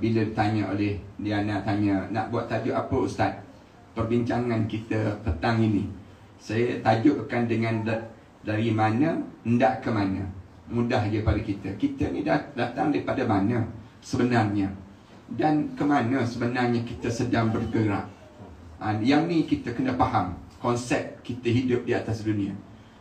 bila ditanya oleh Diana, tanya nak buat tajuk apa Ustaz perbincangan kita petang ini, saya tajukkan dengan dari mana hendak ke mana. Mudah je pada kita. Kita ni datang daripada mana sebenarnya, dan ke mana sebenarnya kita sedang bergerak. Yang ni kita kena faham konsep kita hidup di atas dunia.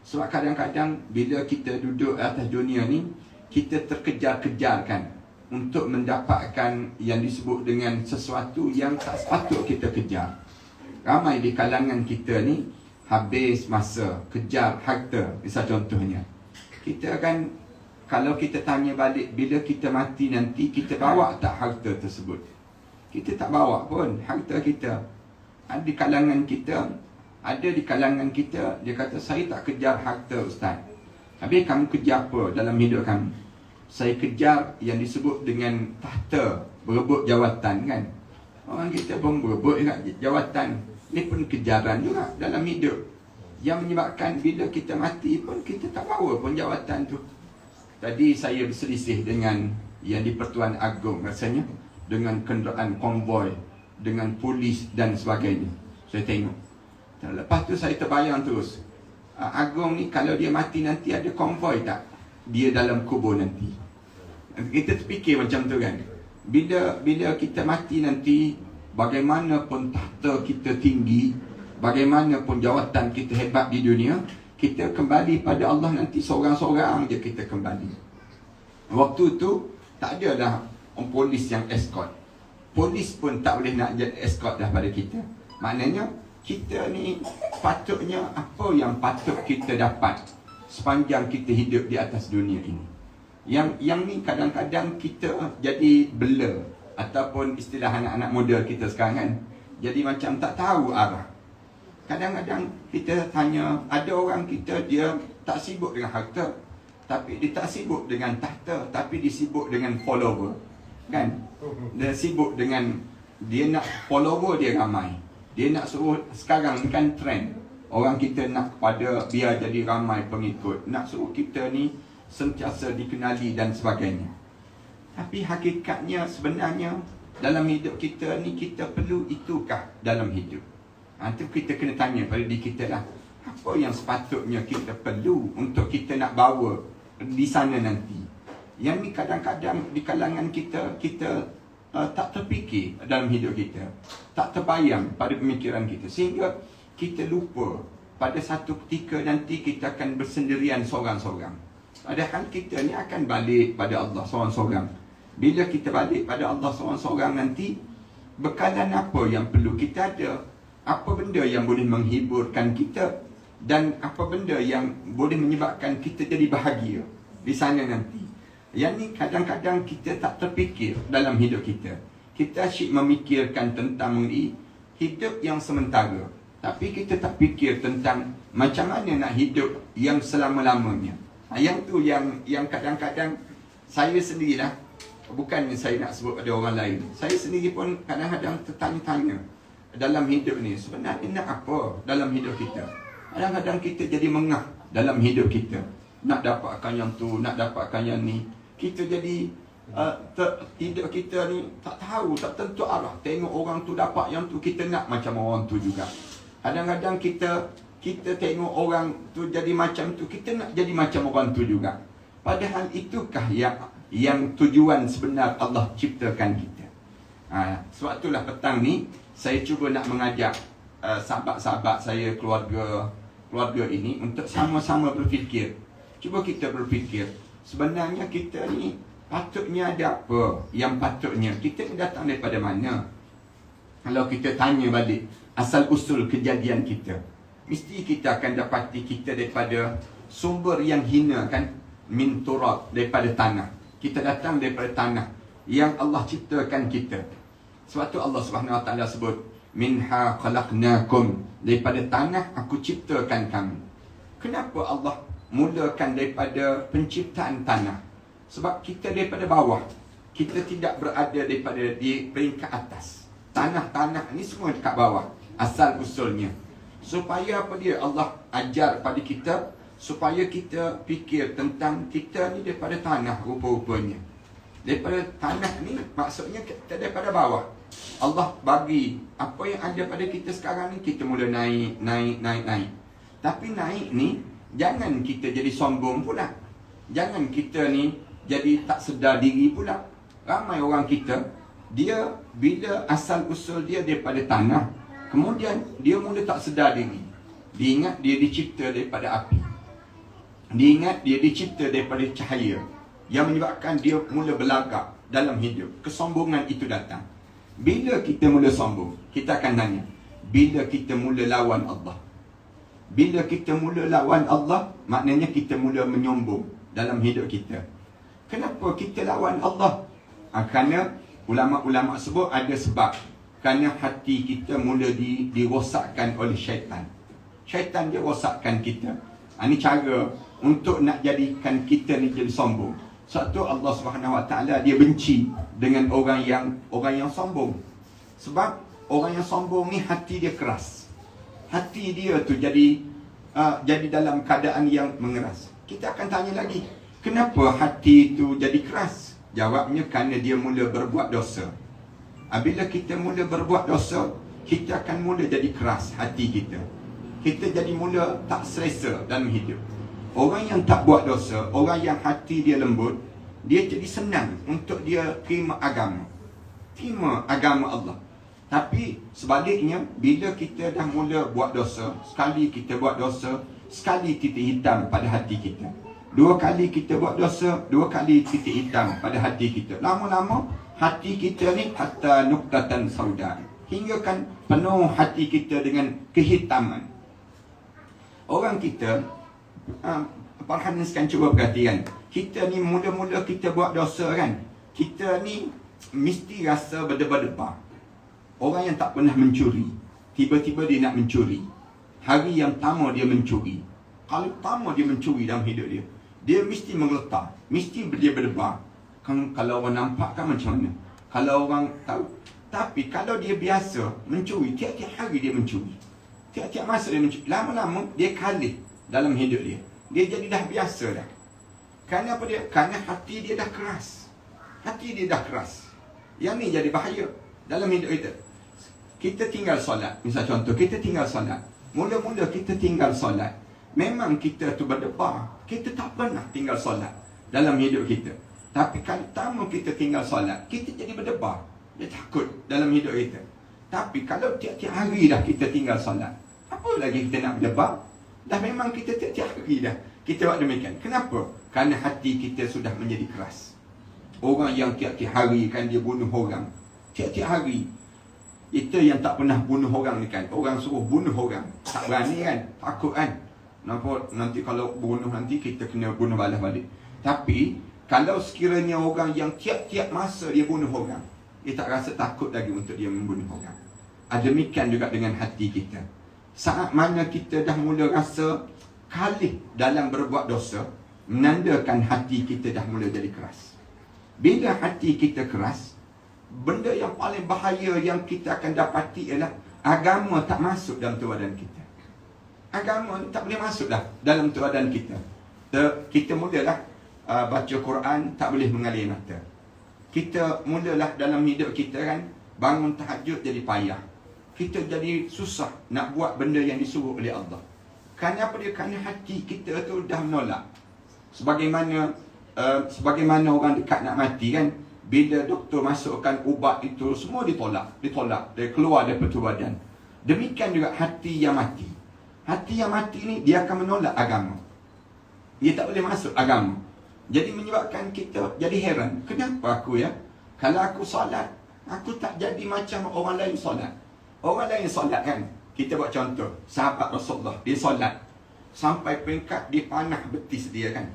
Sebab kadang-kadang bila kita duduk atas dunia ni, kita terkejar-kejarkan untuk mendapatkan yang disebut dengan sesuatu yang tak sepatut kita kejar. Ramai di kalangan kita ni habis masa kejar harta. Misal contohnya, kita kan, kalau kita tanya balik, bila kita mati nanti, kita bawa tak harta tersebut? Kita tak bawa pun harta kita. Ada di kalangan kita, dia kata, saya tak kejar harta Ustaz. Habis kamu kejar apa dalam hidup kamu? Saya kejar yang disebut dengan tahta, berebut jawatan kan. Orang kita pun berebut jawatan. Ini pun kejaran juga dalam hidup, yang menyebabkan bila kita mati pun kita tak bawa pun jawatan tu. Tadi saya berselisih dengan yang di Pertuan Agong rasanya, dengan kenderaan konvoi, dengan polis dan sebagainya. Saya tengok. Lepas tu saya terbayang terus, Agong ni kalau dia mati nanti ada konvoi tak dia dalam kubur nanti? Kita terfikir macam tu kan. Bila kita mati nanti, bagaimanapun tahta kita tinggi, bagaimanapun jawatan kita hebat di dunia, kita kembali pada Allah nanti seorang-seorang je kita kembali. Waktu tu tak ada dah polis yang escort. Polis pun tak boleh nak jadi escort dah pada kita. Maknanya kita ni patutnya apa yang patut kita dapat sepanjang kita hidup di atas dunia ini. Yang ni kadang-kadang kita jadi bela, ataupun istilah anak-anak muda kita sekarang kan, jadi macam tak tahu arah. Kadang-kadang kita tanya, ada orang kita dia tak sibuk dengan harta, tapi dia tak sibuk dengan tahta, tapi dia sibuk dengan follower kan. Dia sibuk dengan, dia nak follower dia ramai. Dia nak suruh, sekarang ni kan trend, orang kita nak kepada biar jadi ramai pengikut, nak suruh kita ni sentiasa dikenali dan sebagainya. Tapi hakikatnya sebenarnya dalam hidup kita ni, kita perlu itukah dalam hidup? Itu kita kena tanya pada diri kita lah. Apa yang sepatutnya kita perlu untuk kita nak bawa di sana nanti? Yang ni kadang-kadang di kalangan kita tak terfikir dalam hidup kita, tak terbayang pada pemikiran kita, sehingga kita lupa pada satu ketika nanti kita akan bersendirian seorang-seorang. Padahal kita ni akan balik pada Allah seorang-seorang. Bila kita balik pada Allah seorang-seorang nanti, bekalan apa yang perlu kita ada? Apa benda yang boleh menghiburkan kita? Dan apa benda yang boleh menyebabkan kita jadi bahagia di sana nanti? Yang ni kadang-kadang kita tak terfikir dalam hidup kita. Kita asyik memikirkan tentang hidup yang sementara, tapi kita tak fikir tentang macam mana nak hidup yang selama-lamanya. Yang tu yang kadang-kadang saya sendirilah, bukan saya nak sebut pada orang lain, saya sendiri pun kadang-kadang tertanya-tanya dalam hidup ni, sebenarnya nak apa dalam hidup kita? Kadang-kadang kita jadi mengah dalam hidup kita, nak dapatkan yang tu, nak dapatkan yang ni. Kita jadi hidup kita ni tak tahu, tak tentu arah. Tengok orang tu dapat yang tu, kita nak macam orang tu juga. Kadang-kadang kita tengok orang tu jadi macam tu, kita nak jadi macam orang tu juga. Padahal itukah yang tujuan sebenar Allah ciptakan kita. Sebab itulah petang ni saya cuba nak mengajak sahabat-sahabat saya, keluarga ini, untuk sama-sama berfikir. Cuba kita berfikir, sebenarnya kita ni patutnya ada apa? Yang patutnya kita ni datang daripada mana? Kalau kita tanya balik asal usul kejadian kita, mesti kita akan dapati kita daripada sumber yang hina kan, min turab, daripada tanah. Kita datang daripada tanah yang Allah ciptakan kita. Sebab tu Allah Subhanahu Wa Taala sebut, minha khalaqnakum, daripada tanah aku ciptakan kamu. Kenapa Allah mulakan daripada penciptaan tanah? Sebab kita daripada bawah, kita tidak berada daripada di peringkat atas. Tanah-tanah ni semua dekat bawah asal usulnya. Supaya apa dia? Allah ajar pada kita supaya kita fikir tentang kita ni daripada tanah rupa-rupanya. Daripada tanah ni maksudnya kita daripada bawah. Allah bagi apa yang ada pada kita sekarang ni, kita mula naik. Tapi naik ni jangan kita jadi sombong pula. Jangan kita ni jadi tak sedar diri pula. Ramai orang kita, dia bila asal usul dia daripada tanah, kemudian dia mula tak sedar diri. Dia ingat dia dicipta daripada api. Dia ingat dia dicipta daripada cahaya, yang menyebabkan dia mula berlagak dalam hidup. Kesombongan itu datang. Bila kita mula sombong, kita akan tanya, bila kita mula lawan Allah? Bila kita mula lawan Allah, maknanya kita mula menyombong dalam hidup kita. Kenapa kita lawan Allah? Kerana ulama-ulama sebut ada sebab. Kerana hati kita mula dirosakkan oleh syaitan. Syaitan dia rosakkan kita. Ini cara untuk nak jadikan kita ni jadi sombong. Satu, Allah SWT dia benci dengan orang yang sombong. Sebab orang yang sombong ni hati dia keras. Hati dia tu jadi dalam keadaan yang mengeras. Kita akan tanya lagi, kenapa hati tu jadi keras? Jawabnya kerana dia mula berbuat dosa. Bila kita mula berbuat dosa, kita akan mula jadi keras hati kita. Kita jadi mula tak selesa dalam hidup. Orang yang tak buat dosa, orang yang hati dia lembut, dia jadi senang untuk dia terima agama. Terima agama Allah. Tapi sebaliknya, bila kita dah mula buat dosa, sekali kita buat dosa, sekali titik hitam pada hati kita. 2 kali kita buat dosa, 2 kali titik hitam pada hati kita. Lama-lama, hati kita ni hatta nuqtatan sauda. Hingga kan penuh hati kita dengan kehitaman. Orang kita, Farhan sekarang cuba perhatikan. Kita ni mula-mula kita buat dosa kan, kita ni mesti rasa berdebar-debar. Orang yang tak pernah mencuri, tiba-tiba dia nak mencuri. Hari yang pertama dia mencuri, kali pertama dia mencuri dalam hidup dia, dia mesti menggeletar, mesti dia berdebar. Kalau orang nampak kan macam mana, kalau orang tahu. Tapi kalau dia biasa mencuri, tiap-tiap hari dia mencuri, tiap-tiap masa dia mencuri, lama-lama dia kalih dalam hidup dia. Dia jadi dah biasa dah. Kerana apa dia? Kerana hati dia dah keras. Hati dia dah keras. Yang ni jadi bahaya dalam hidup kita. Kita tinggal solat. Misal contoh, kita tinggal solat. Mula-mula kita tinggal solat, memang kita tu berdebar. Kita tak pernah tinggal solat dalam hidup kita. Tapi kali pertama kita tinggal solat, kita jadi berdebar. Dia takut dalam hidup kita. Tapi kalau tiap-tiap hari dah kita tinggal solat, apa lagi kita nak berdebar? Dah memang kita tiap-tiap hari dah kita buat demikian. Kenapa? Kerana hati kita sudah menjadi keras. Orang yang tiap-tiap hari kan dia bunuh orang, tiap-tiap hari. Kita yang tak pernah bunuh orang ni kan, orang suruh bunuh orang, tak berani kan, takut kan. Nampak nanti kalau bunuh nanti kita kena bunuh balas balik. Tapi kalau sekiranya orang yang tiap-tiap masa dia bunuh orang, dia tak rasa takut lagi untuk dia membunuh orang. Demikian juga dengan hati kita. Saat mana kita dah mula rasa kalih dalam berbuat dosa, menandakan hati kita dah mula jadi keras. Bila hati kita keras, benda yang paling bahaya yang kita akan dapati ialah agama tak masuk dalam tuadan kita. Agama tak boleh masuk dah dalam tuadan kita. Kita mulalah baca Quran, tak boleh mengalir mata. Kita mulalah dalam hidup kita kan, bangun tahajud jadi payah. Kita jadi susah nak buat benda yang disuruh oleh Allah. Kerana apa dia? Kerana hati kita tu dah menolak. Sebagaimana orang dekat nak mati kan, bila doktor masukkan ubat itu, semua ditolak, dia keluar daripada badan. Demikian juga hati yang mati. Hati yang mati ni dia akan menolak agama. Dia tak boleh masuk agama. Jadi menyebabkan kita jadi heran, kenapa aku ya? Kalau aku solat, aku tak jadi macam orang lain solat. Orang lain solat kan, kita buat contoh, sahabat Rasulullah, dia solat sampai peringkat dia panah betis dia kan.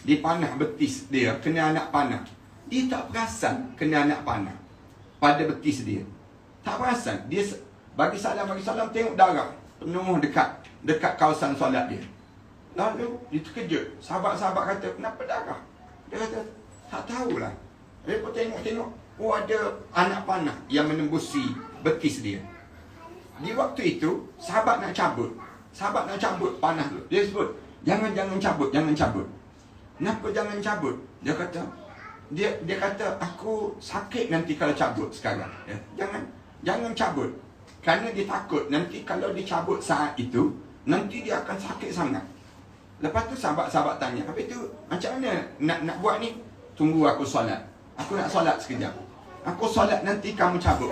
Dia panah betis dia, kena anak panah. Dia tak perasan kena anak panah pada betis dia. Tak perasan. Dia bagi salam, tengok darah penuh dekat kawasan solat dia. Lalu dia terkejut. Sahabat-sahabat kata, kenapa darah? Dia kata, tak tahulah. Dia pun tengok, oh ada anak panah yang menembusi betis dia. Di waktu itu, sahabat nak cabut panah tu. Dia sebut, jangan cabut. Kenapa jangan cabut? Dia kata, Dia kata, aku sakit nanti kalau cabut sekarang. Ya. Jangan cabut. Kerana dia takut nanti kalau dia cabut saat itu, nanti dia akan sakit sangat. Lepas tu sahabat-sahabat tanya, habis tu macam mana nak buat ni? Tunggu aku solat. Aku nak solat sekejap. Aku solat nanti kamu cabut.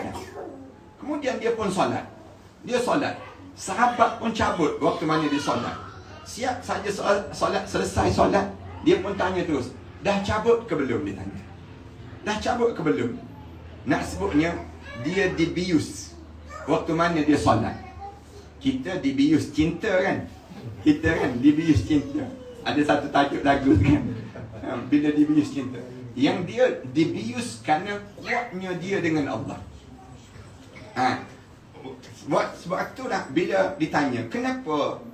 Kemudian dia pun solat. Dia solat. Sahabat pun cabut waktu mana dia solat. Siap saja solat, selesai solat, dia pun tanya terus, dah cabut ke belum? Dia tanya. Dah cabut ke belum? Nak sebutnya, dia dibius waktu mana dia solat. Kita dibius cinta kan? Kita kan dibius cinta. Ada satu tajuk lagu kan? Bila dibius cinta. Yang dia dibius kerana kuatnya dia dengan Allah. Sebab itulah bila ditanya, kenapa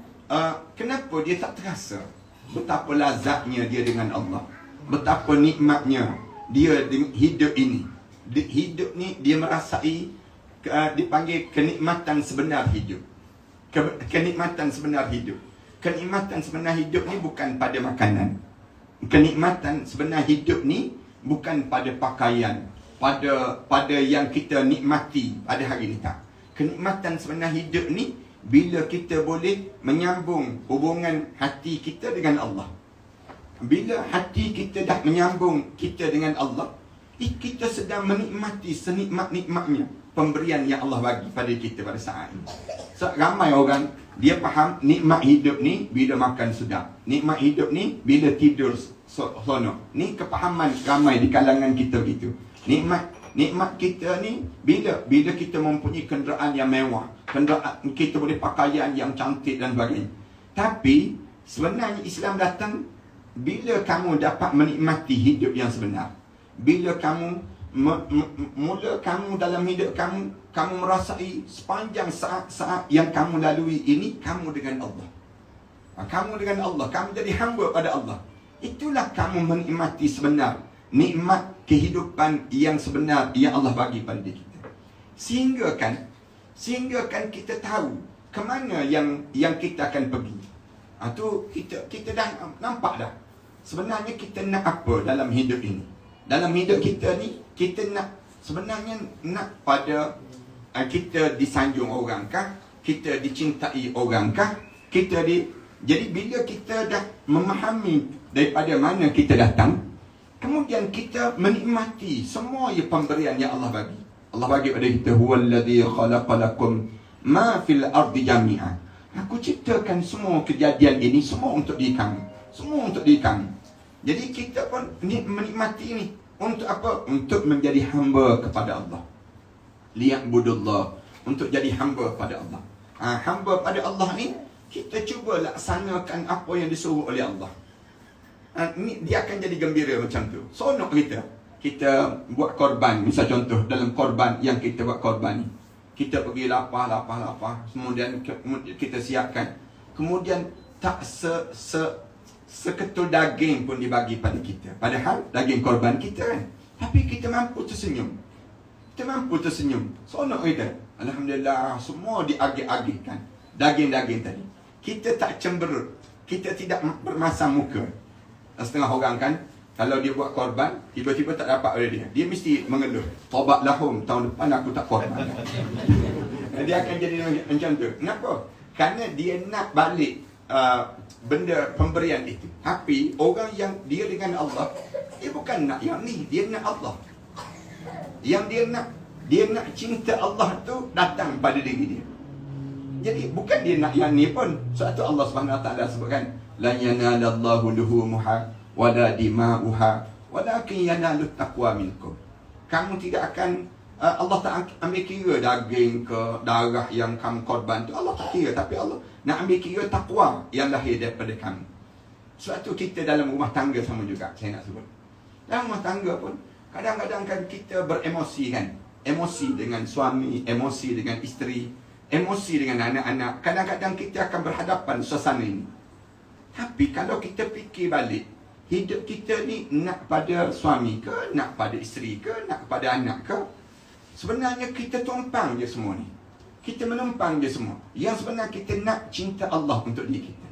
dia tak terasa betapa lazatnya dia dengan Allah, betapa nikmatnya dia hidup ini. Hidup ni dia merasai, dipanggil kenikmatan sebenar hidup. Kenikmatan sebenar hidup. Kenikmatan sebenar hidup ni bukan pada makanan. Kenikmatan sebenar hidup ni bukan pada pakaian, pada yang kita nikmati pada hari ni, tak. Kenikmatan sebenar hidup ni bila kita boleh menyambung hubungan hati kita dengan Allah. Bila hati kita dah menyambung kita dengan Allah, kita sedang menikmati senikmat-nikmatnya pemberian yang Allah bagi pada kita pada saat ini. So, ramai orang dia faham nikmat hidup ni bila makan sedap, nikmat hidup ni bila tidur sonok. Ni kepahaman ramai di kalangan kita gitu. Nikmat kita ni bila kita mempunyai kenderaan yang mewah, kenderaan kita boleh pakaian yang cantik dan sebagainya. Tapi sebenarnya Islam datang bila kamu dapat menikmati hidup yang sebenar. Bila kamu mula kamu dalam hidup kamu merasai sepanjang saat-saat yang kamu lalui ini, kamu dengan Allah. Kamu dengan Allah, kamu jadi hamba pada Allah. Itulah kamu menikmati sebenar nikmat kehidupan yang sebenar yang Allah bagi pada kita. Sehingga kan kita tahu ke mana yang kita akan pergi. Tu kita dah nampak dah. Sebenarnya kita nak apa dalam hidup ini? Dalam hidup kita ni, kita sebenarnya nak pada kita disanjung orang kah? Kita dicintai orang kah? Jadi bila kita dah memahami daripada mana kita datang, kemudian kita menikmati semua pemberian yang Allah bagi. Allah bagi pada kita, huwallazi khalaqalakum ma fil ardi jami'an. Aku ciptakan semua kejadian ini semua untuk diri kamu. Semua untuk diri kamu. Jadi kita pun menikmati ini. Untuk apa? Untuk menjadi hamba kepada Allah. Liya'budullah. Untuk jadi hamba pada Allah. Hamba pada Allah ni, kita cuba laksanakan apa yang disuruh oleh Allah. Dia akan jadi gembira macam tu. Sonok kita buat korban. Misal contoh dalam korban yang kita buat korban ni, kita pergi lapar. Kemudian kita siapkan. Kemudian tak seketul daging pun dibagi pada kita. Padahal daging korban kita kan. Tapi kita mampu tersenyum. Sonok kita. Alhamdulillah, semua diagih-agihkan. Daging-daging tadi. Kita tak cemberut. Kita tidak bermasam muka. Setengah orang kan, kalau dia buat korban, tiba-tiba tak dapat oleh dia. Dia mesti mengeluh. Taubat lahum, tahun depan aku tak korban. Dia akan jadi macam tu. Kenapa? Kerana dia nak balik benda pemberian itu. Tapi orang yang dia dengan Allah, dia bukan nak yang ni, dia nak Allah. Yang dia nak cinta Allah tu datang pada diri dia. Jadi bukan dia nak yang ni pun. Sebab tu Allah SWT sebutkan, la yanalallahu luhumuha wala dima'uha walakin yanalut taqwa minkum. Kamu tidak akan Allah tak ambil kira daging ke darah yang kamu korban tu. Allah tak kira. Tapi Allah nak ambil kira takwa yang lahir daripada kamu. Sebab tu kita dalam rumah tangga sama juga. Saya nak sebut, dalam rumah tangga pun kadang-kadang kan kita beremosi kan. Emosi dengan suami, emosi dengan isteri, emosi dengan anak-anak. Kadang-kadang kita akan berhadapan suasana ini. Tapi kalau kita fikir balik, hidup kita ni nak pada suami ke, nak pada isteri ke, nak pada anak ke, sebenarnya kita tumpang je semua ni. Kita menumpang je semua. Yang sebenarnya kita nak cinta Allah untuk diri kita.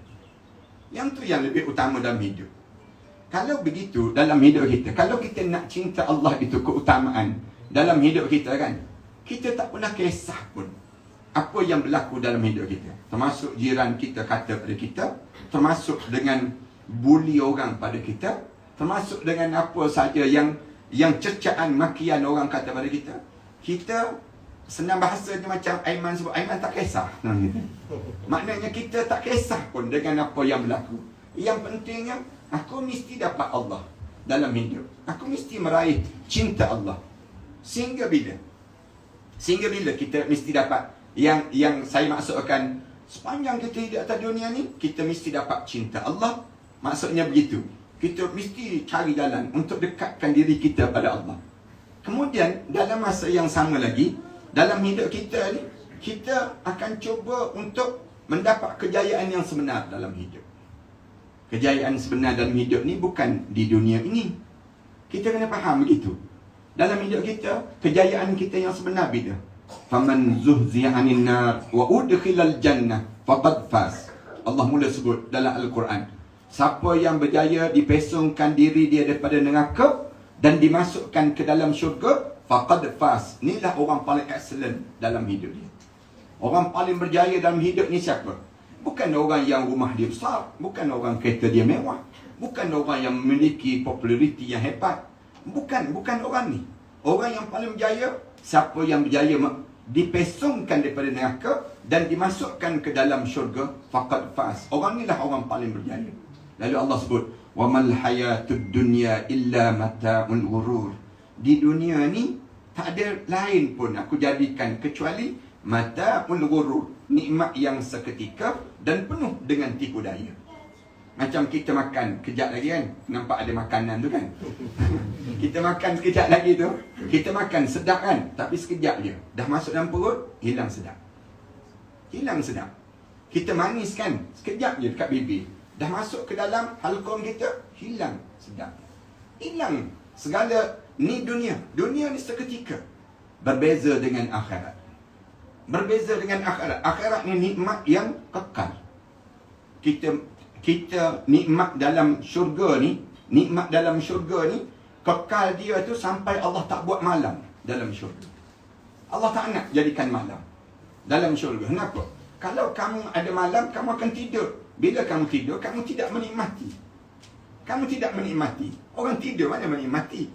Yang tu yang lebih utama dalam hidup. Kalau begitu dalam hidup kita, kalau kita nak cinta Allah itu keutamaan dalam hidup kita kan, kita tak pernah kisah pun apa yang berlaku dalam hidup kita. Termasuk jiran kita kata pada kita, termasuk dengan bully orang pada kita, termasuk dengan apa saja yang cercaan makian orang kata pada kita. Kita senang bahasanya macam Aiman sebut, Aiman tak kisah. Maknanya kita tak kisah pun dengan apa yang berlaku. Yang pentingnya aku mesti dapat Allah dalam hidup. Aku mesti meraih cinta Allah. Sehingga bila kita mesti dapat yang saya maksudkan, sepanjang kita hidup atas dunia ni, kita mesti dapat cinta Allah. Maksudnya begitu. Kita mesti cari jalan untuk dekatkan diri kita pada Allah. Kemudian dalam masa yang sama lagi, dalam hidup kita ni, kita akan cuba untuk mendapat kejayaan yang sebenar dalam hidup. Kejayaan sebenar dalam hidup ni bukan di dunia ini. Kita kena faham begitu. Dalam hidup kita, kejayaan kita yang sebenar bila? Faman zuhziya 'anil nar wa udkhilal jannah faqad faz. Allah mula sebut dalam Al-Quran, siapa yang berjaya dipesongkan diri dia daripada neraka dan dimasukkan ke dalam syurga, faqad faz. Inilah orang paling excellent dalam hidup dia. Orang paling berjaya dalam hidup ni siapa? Bukan orang yang rumah dia besar, bukan orang kereta dia mewah, bukan orang yang memiliki populariti yang hebat. Bukan orang ni. Orang yang paling berjaya, siapa yang berjaya dipesongkan daripada neraka dan dimasukkan ke dalam syurga, faqad faz. Orang inilah orang paling berjaya. Lalu Allah sebut, wa mal hayatud dunya illa mata'ul ghurur. Di dunia ni tak ada lain pun aku jadikan kecuali mata'ul ghurur, nikmat yang seketika dan penuh dengan tipu daya. Macam kita makan kejap lagi kan, nampak ada makanan tu kan. Kita makan sekejap lagi tu, kita makan sedap kan, tapi sekejap je dah masuk dalam perut, hilang sedap. Kita manis kan, sekejap je dekat bibir, dah masuk ke dalam halqum kita, hilang sedap. Hilang segala ni dunia. Dunia ni seketika. Berbeza dengan akhirat. Akhirat ni nikmat yang kekal. Kita nikmat dalam syurga ni, kekal dia tu sampai Allah tak buat malam dalam syurga. Allah tak nak jadikan malam dalam syurga. Kenapa? Kalau kamu ada malam, kamu akan tidur. Bila kamu tidur, kamu tidak menikmati. Orang tidur mana menikmati?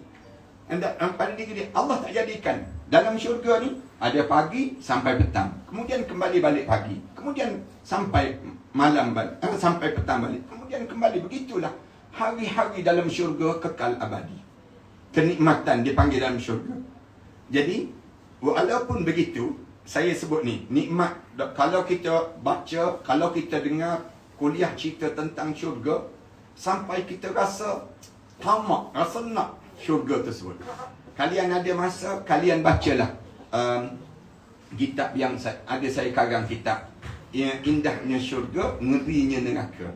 Pada diri dia, Allah tak jadikan. Dalam syurga ni, ada pagi sampai petang. Kemudian kembali balik pagi. Kemudian sampai malam balik. Sampai petang balik. Kemudian kembali. Begitulah. Hari-hari dalam syurga kekal abadi. Kenikmatan dipanggil dalam syurga. Jadi, walaupun begitu, saya sebut ni, nikmat. Kalau kita baca, kalau kita dengar kuliah cerita tentang syurga, sampai kita rasa tamak, rasa nak syurga tersebut. Kalian ada masa, kalian bacalah kitab yang saya karang, kitab yang indahnya syurga, ngerinya neraka.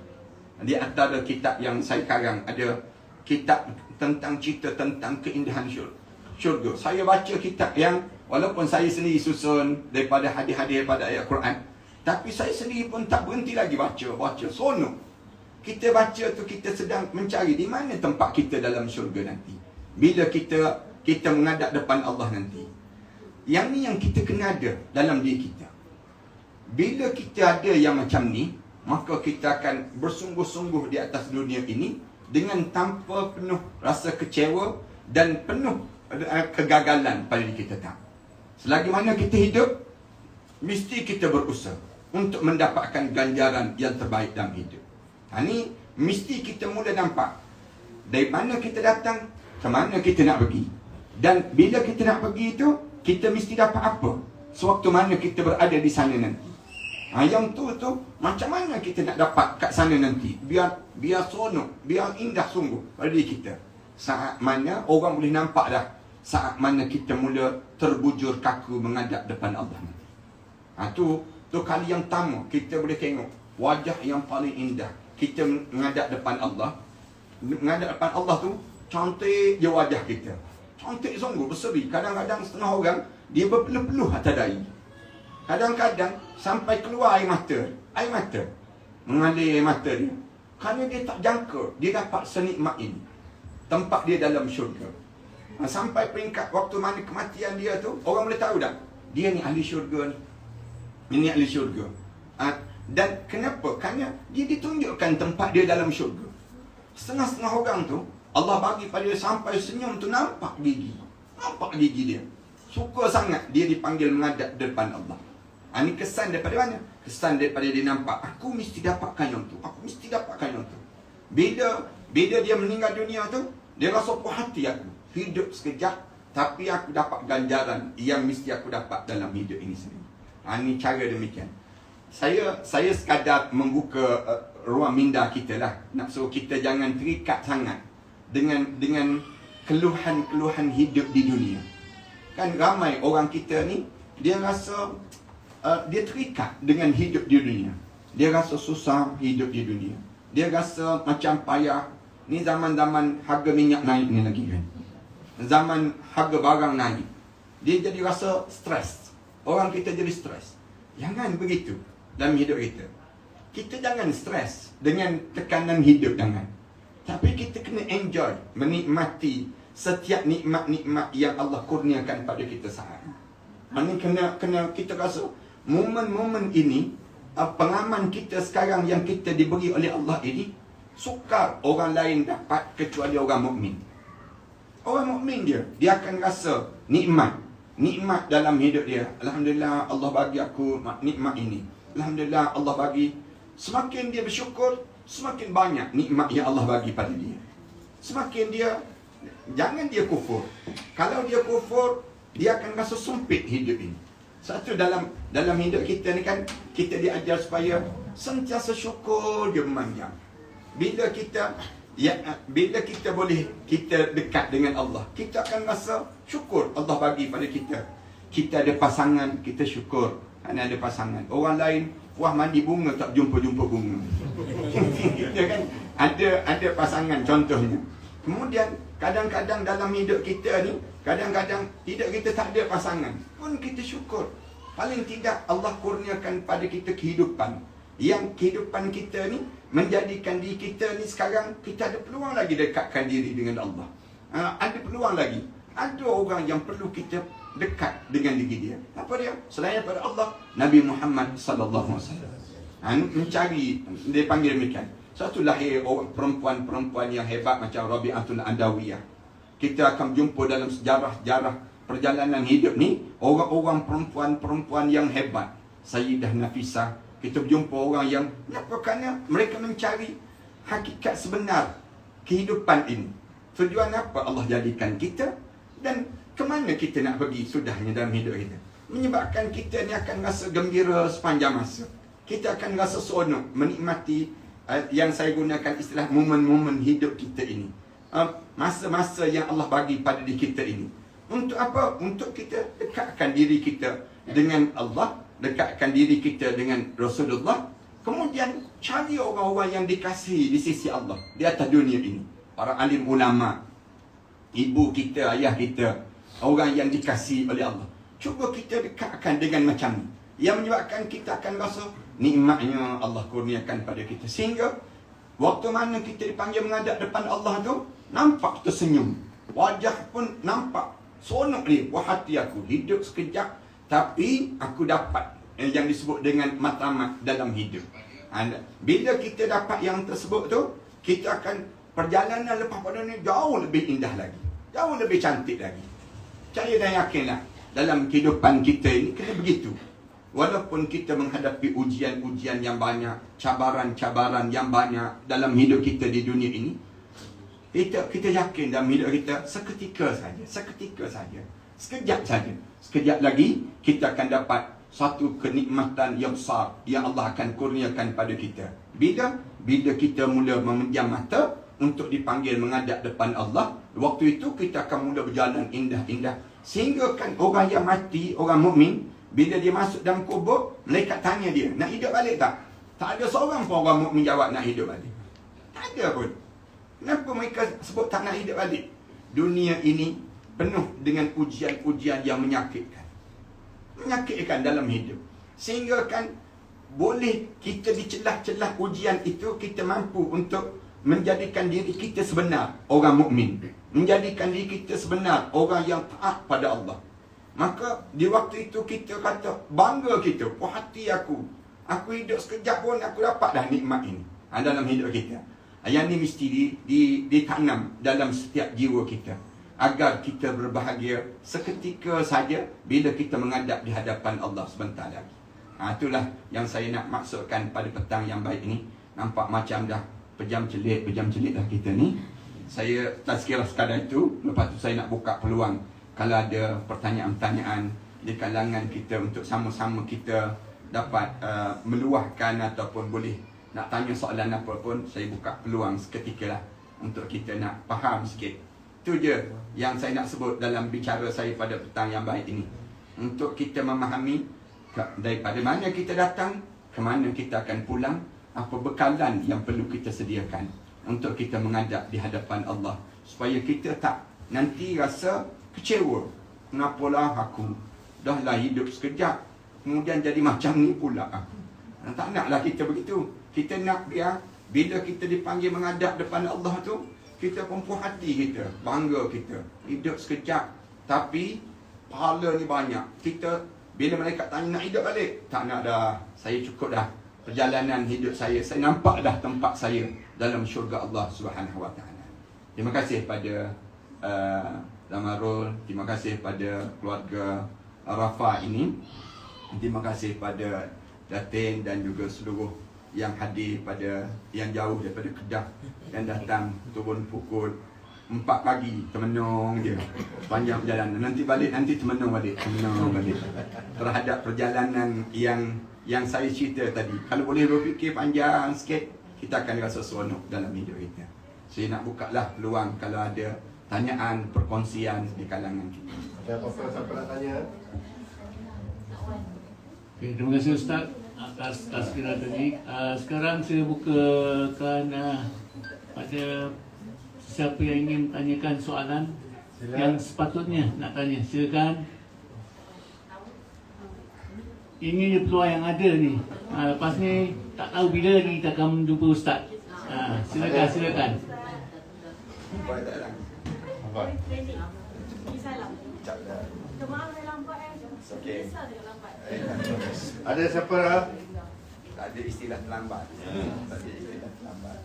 Di antara kitab yang saya karang ada kitab tentang cerita tentang keindahan syurga. Saya baca kitab yang walaupun saya sendiri susun daripada hadis-hadis daripada ayat Quran, tapi saya sendiri pun tak berhenti lagi baca, sonok. Kita baca tu, kita sedang mencari di mana tempat kita dalam syurga nanti. Bila kita menghadap depan Allah nanti. Yang ni yang kita kena ada dalam diri kita. Bila kita ada yang macam ni, maka kita akan bersungguh-sungguh di atas dunia ini dengan tanpa penuh rasa kecewa dan penuh kegagalan pada diri kita tak. Selagi mana kita hidup, mesti kita berusaha untuk mendapatkan ganjaran yang terbaik dalam hidup. Ini mesti kita mula nampak dari mana kita datang, ke mana kita nak pergi. Dan bila kita nak pergi itu, kita mesti dapat apa sewaktu mana kita berada di sana nanti. Yang tu macam mana kita nak dapat kat sana nanti, biar sonok, biar indah sungguh pada diri kita. Saat mana orang boleh nampak dah, saat mana kita mula terbujur kaku menghadap depan Allah nanti. Tu kali yang pertama kita boleh tengok wajah yang paling indah. Kita menghadap depan Allah. Menghadap depan Allah tu cantik je wajah kita. Cantik sungguh, berseri. Kadang-kadang setengah orang dia berpeluh-peluh atas dahi. Kadang-kadang sampai keluar air mata. Mengalir air mata dia. Kerana dia tak jangka dia dapat senikmat ini. Tempat dia dalam syurga. Sampai peringkat waktu mana kematian dia tu, orang boleh tahu tak? Dia ni ahli syurga ni. Ini ahli syurga. Dan kenapa? Kerana dia ditunjukkan tempat dia dalam syurga. Setengah-setengah orang tu, Allah bagi pada dia sampai senyum tu nampak gigi. Nampak gigi dia. Suka sangat dia dipanggil menghadap depan Allah. Ini kesan daripada mana? Kesan daripada dia nampak, aku mesti dapatkan yang tu. Aku mesti dapatkan yang tu. Bila dia meninggal dunia tu, dia rasa puas hati aku. Hidup sekejap, tapi aku dapat ganjaran yang mesti aku dapat dalam hidup ini sendiri. Ini cara demikian. Saya sekadar membuka ruang minda kita lah. Nak suruh kita jangan terikat sangat dengan keluhan-keluhan hidup di dunia. Kan ramai orang kita ni, dia rasa dia terikat dengan hidup di dunia. Dia rasa susah hidup di dunia. Dia rasa macam payah. Ni zaman-zaman harga minyak naik ni lagi kan. Zaman harga barang naik. Dia jadi rasa stres. Orang kita jadi stres. Jangan begitu dalam hidup kita. Kita jangan stres dengan tekanan hidup, jangan. Tapi kita kena enjoy, menikmati setiap nikmat-nikmat yang Allah kurniakan pada kita saat ini. Ini kena kita rasa momen-momen ini, pengalaman kita sekarang yang kita diberi oleh Allah ini, sukar orang lain dapat kecuali orang mukmin. Orang mukmin dia akan rasa nikmat dalam hidup dia. Alhamdulillah Allah bagi aku nikmat ini. Alhamdulillah Allah bagi. Semakin dia bersyukur, semakin banyak nikmat yang Allah bagi pada dia. Semakin dia, jangan dia kufur. Kalau dia kufur, dia akan rasa sempit hidup ini. Satu dalam hidup kita ni kan, kita diajar supaya sentiasa syukur dia memanjang. Bila kita boleh kita dekat dengan Allah, kita akan rasa syukur Allah bagi pada kita. Kita ada pasangan, kita syukur kerana ada pasangan. Orang lain wah mandi bunga tak jumpa bunga. Kita kan ada pasangan contohnya. Kemudian kadang-kadang dalam hidup kita ni, kadang-kadang hidup kita tak ada pasangan, pun kita syukur. Paling tidak Allah kurniakan pada kita kehidupan. Yang kehidupan kita ni menjadikan diri kita ni sekarang kita ada peluang lagi dekatkan diri dengan Allah. Ada peluang lagi. Ada orang yang perlu kita dekat dengan diri dia. Apa dia? Selain daripada Allah, Nabi Muhammad sallallahu alaihi wasallam. Mencari, dia panggil demikian. Satu lahir orang perempuan-perempuan yang hebat macam Rabi'atul Adawiyah. Kita akan jumpa dalam sejarah perjalanan hidup ni orang-orang perempuan-perempuan yang hebat. Sayyidah Nafisah. Kita berjumpa orang yang kerana mereka mencari hakikat sebenar kehidupan ini. Tujuan apa Allah jadikan kita dan ke mana kita nak pergi sudahnya dalam hidup kita. Menyebabkan kita ni akan rasa gembira sepanjang masa. Kita akan rasa seronok menikmati yang saya gunakan istilah momen-momen hidup kita ini. Masa-masa yang Allah bagi pada diri kita ini. Untuk apa? Untuk kita dekatkan diri kita dengan Allah, dekatkan diri kita dengan Rasulullah. Kemudian cari orang-orang yang dikasihi di sisi Allah di atas dunia ini. Para alim ulama, ibu kita, ayah kita, orang yang dikasihi oleh Allah. Cuba kita dekatkan dengan macam ni. Yang menyebabkan kita akan rasa nikmatnya Allah kurniakan pada kita. Sehingga waktu mana kita dipanggil menghadap depan Allah tu, nampak tersenyum. Wajah pun nampak seronok dia. Wah, hati aku hidup sekejap, tapi aku dapat yang disebut dengan matlamat dalam hidup. Bila kita dapat yang tersebut tu, kita akan perjalanan lepas pada ni jauh lebih indah lagi, jauh lebih cantik lagi. Percaya dan yakinlah dalam kehidupan kita ini kena begitu. Walaupun kita menghadapi ujian-ujian yang banyak, cabaran-cabaran yang banyak dalam hidup kita di dunia ini, kita yakin dalam hidup kita seketika saja, sekejap saja. Sekejap lagi kita akan dapat satu kenikmatan yang besar yang Allah akan kurniakan pada kita. Bila kita mula memejam mata untuk dipanggil menghadap depan Allah, waktu itu kita akan mula berjalan indah-indah. Sehingga kan orang yang mati, orang mukmin, bila dia masuk dalam kubur, malaikat tanya dia, nak hidup balik tak? Tak ada seorang pun orang mukmin jawab nak hidup balik. Tak ada pun. Kenapa mereka sebut tak nak hidup balik? Dunia ini penuh dengan ujian-ujian yang menyakitkan dalam hidup. Sehingga kan boleh kita di celah-celah ujian itu kita mampu untuk menjadikan diri kita sebenar orang mukmin, menjadikan diri kita sebenar orang yang taat pada Allah. Maka di waktu itu kita kata bangga kita, puas hati aku hidup sekejap pun aku dapat dah nikmat ini dalam hidup kita. Yang ni mesti ditanam dalam setiap jiwa kita agar kita berbahagia seketika saja bila kita menghadap di hadapan Allah sebentar lagi. Itulah yang saya nak maksudkan pada petang yang baik ini. Nampak macam dah pejam celik dah kita ni. Saya tak sekira sekadar itu. Lepas tu saya nak buka peluang kalau ada pertanyaan-pertanyaan di kalangan kita untuk sama-sama kita dapat meluahkan ataupun boleh nak tanya soalan apa pun. Saya buka peluang seketika lah untuk kita nak faham sikit. Itu je yang saya nak sebut dalam bicara saya pada petang yang baik ini. Untuk kita memahami daripada mana kita datang, ke mana kita akan pulang, apa bekalan yang perlu kita sediakan untuk kita menghadap di hadapan Allah, supaya kita tak nanti rasa kecewa. Kenapalah aku dah lah hidup sekejap kemudian jadi macam ni pula aku. Tak naklah kita begitu. Kita nak dia bila kita dipanggil menghadap depan Allah tu, kita pun puas hati kita, bangga kita. Hidup sekejap tapi pahala ni banyak. Kita bila malaikat tanya nak hidup balik, tak nak dah. Saya cukup dah. Perjalanan hidup saya nampak dah tempat saya dalam syurga Allah Subhanahu Wa Taala. Terima kasih pada Damarul, terima kasih pada keluarga Rafa ini. Terima kasih pada Datin dan juga seluruh yang hadir pada yang jauh daripada Kedah dan datang turun pukul 4 pagi, temenung je panjang perjalanan. Nanti balik, nanti temenung balik terhadap perjalanan yang saya cerita tadi. Kalau boleh berfikir panjang sikit, kita akan rasa seronok dalam hidup kita. Saya nak buka lah peluang kalau ada tanyaan, perkongsian di kalangan kita. Ada apa-apa siapa nak tanya? Okay, terima kasih Ustaz atas tazkirah tadi. Sekarang saya bukakan pada siapa yang ingin tanyakan soalan. Silakan. Yang sepatutnya nak tanya, silakan. Ini je peluang yang ada ni. Lepas ni tak tahu bila ni kita akan jumpa Ustaz. Silakan. Apa? Okey. Ada siapa dah? Tak ada istilah terlambat. Tak ada istilah terlambat.